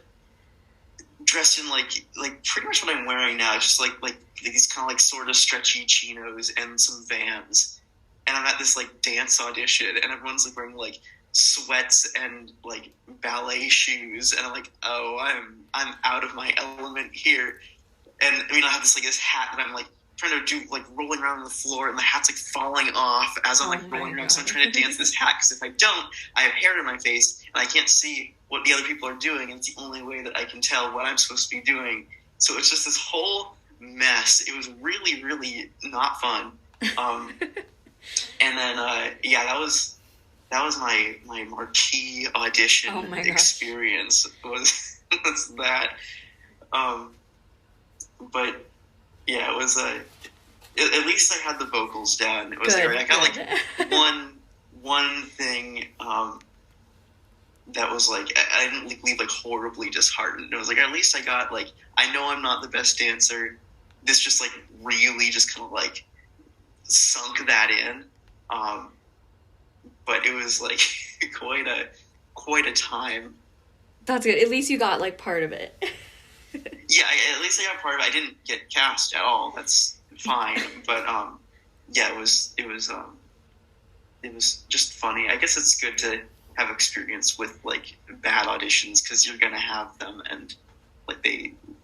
dressed in like pretty much what I'm wearing now, just like these kind of like sort of stretchy chinos and some Vans, and I'm at this like dance audition, and everyone's like wearing like sweats and like ballet shoes, and I'm like, oh, I'm out of my element here. And I mean, I have this hat that I'm like trying to do, like rolling around on the floor, and the hat's like falling off as I'm like rolling around. So I'm trying to dance this hat, because if I don't, I have hair in my face and I can't see what the other people are doing, and it's the only way that I can tell what I'm supposed to be doing. So it's just this whole mess. It was really, really not fun. And then that was my marquee audition experience. Was that. But yeah, it was at least I had the vocals down. It was great. I got like one thing that was like I didn't leave like horribly disheartened. It was like at least I got like, I know I'm not the best dancer. This just like really just kind of like sunk that in. But it was like quite a time.
That's good. At least you got like part of it.
Yeah, at least I got part of it. I didn't get cast at all. That's fine. But yeah, it was just funny. I guess it's good to have experience with like bad auditions, because you're gonna have them, and like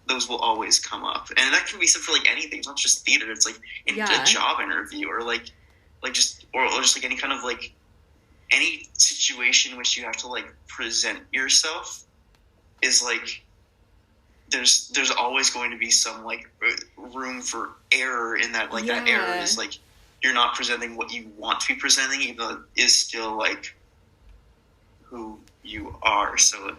those will always come up. And that can be said for like anything. It's not just theater. It's like a job interview, or like just like any kind of like any situation in which you have to like present yourself is like there's always going to be some like room for error in that. Like that error is like you're not presenting what you want to be presenting, even though it is still like who you are. So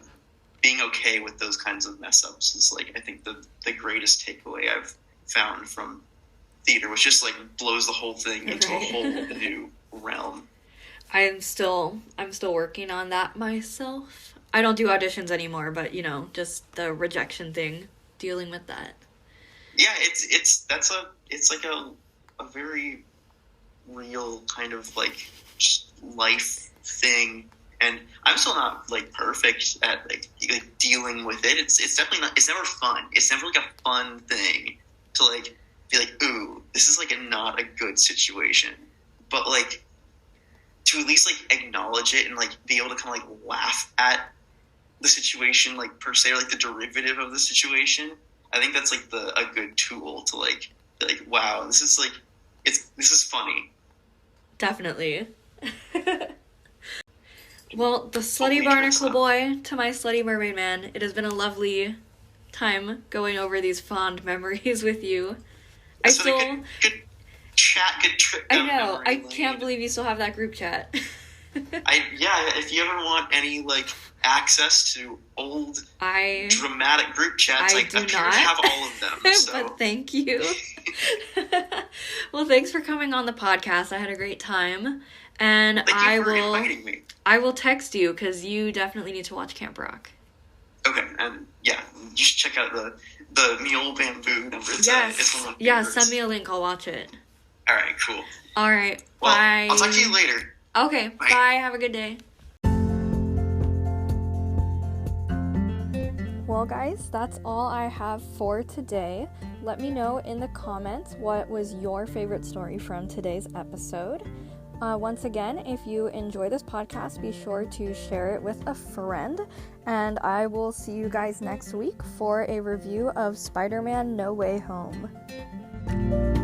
being okay with those kinds of mess ups is like, I think the greatest takeaway I've found from theater, which just like blows the whole thing into a whole new realm.
I'm still working on that myself. I don't do auditions anymore, but just the rejection thing, dealing with that.
Yeah, it's like a very real kind of like just life thing, and I'm still not like perfect at like dealing with it. It's definitely not. It's never fun. It's never like a fun thing to like be like, ooh, this is like not a good situation, but like to at least like acknowledge it and like be able to kind of like laugh at the situation, like per se, or like the derivative of the situation. I think that's like a good tool to like be like, wow, this is like this is funny.
Definitely. Well, the slutty Barnacle Boy to my slutty Mermaid Man, it has been a lovely time going over these fond memories with you.
Good chat, good trip.
I know. I can't believe you still have that group chat.
If you ever want any like access to old dramatic group chats, I'm sure to have all of them. So.
But thank you. Well, thanks for coming on the podcast. I had a great time, and
Thank you for inviting me.
I will text you because you definitely need to watch Camp Rock.
Okay, and yeah, you should check out the Mule Bamboo number.
Yes.
It's one of my
favorites. Send me a link. I'll watch it.
All right, cool.
All right,
well,
bye.
I'll talk to you later.
Okay, bye. Have a good day. Well, guys, that's all I have for today. Let me know in the comments what was your favorite story from today's episode. Once again, if you enjoy this podcast, be sure to share it with a friend. And I will see you guys next week for a review of Spider-Man No Way Home.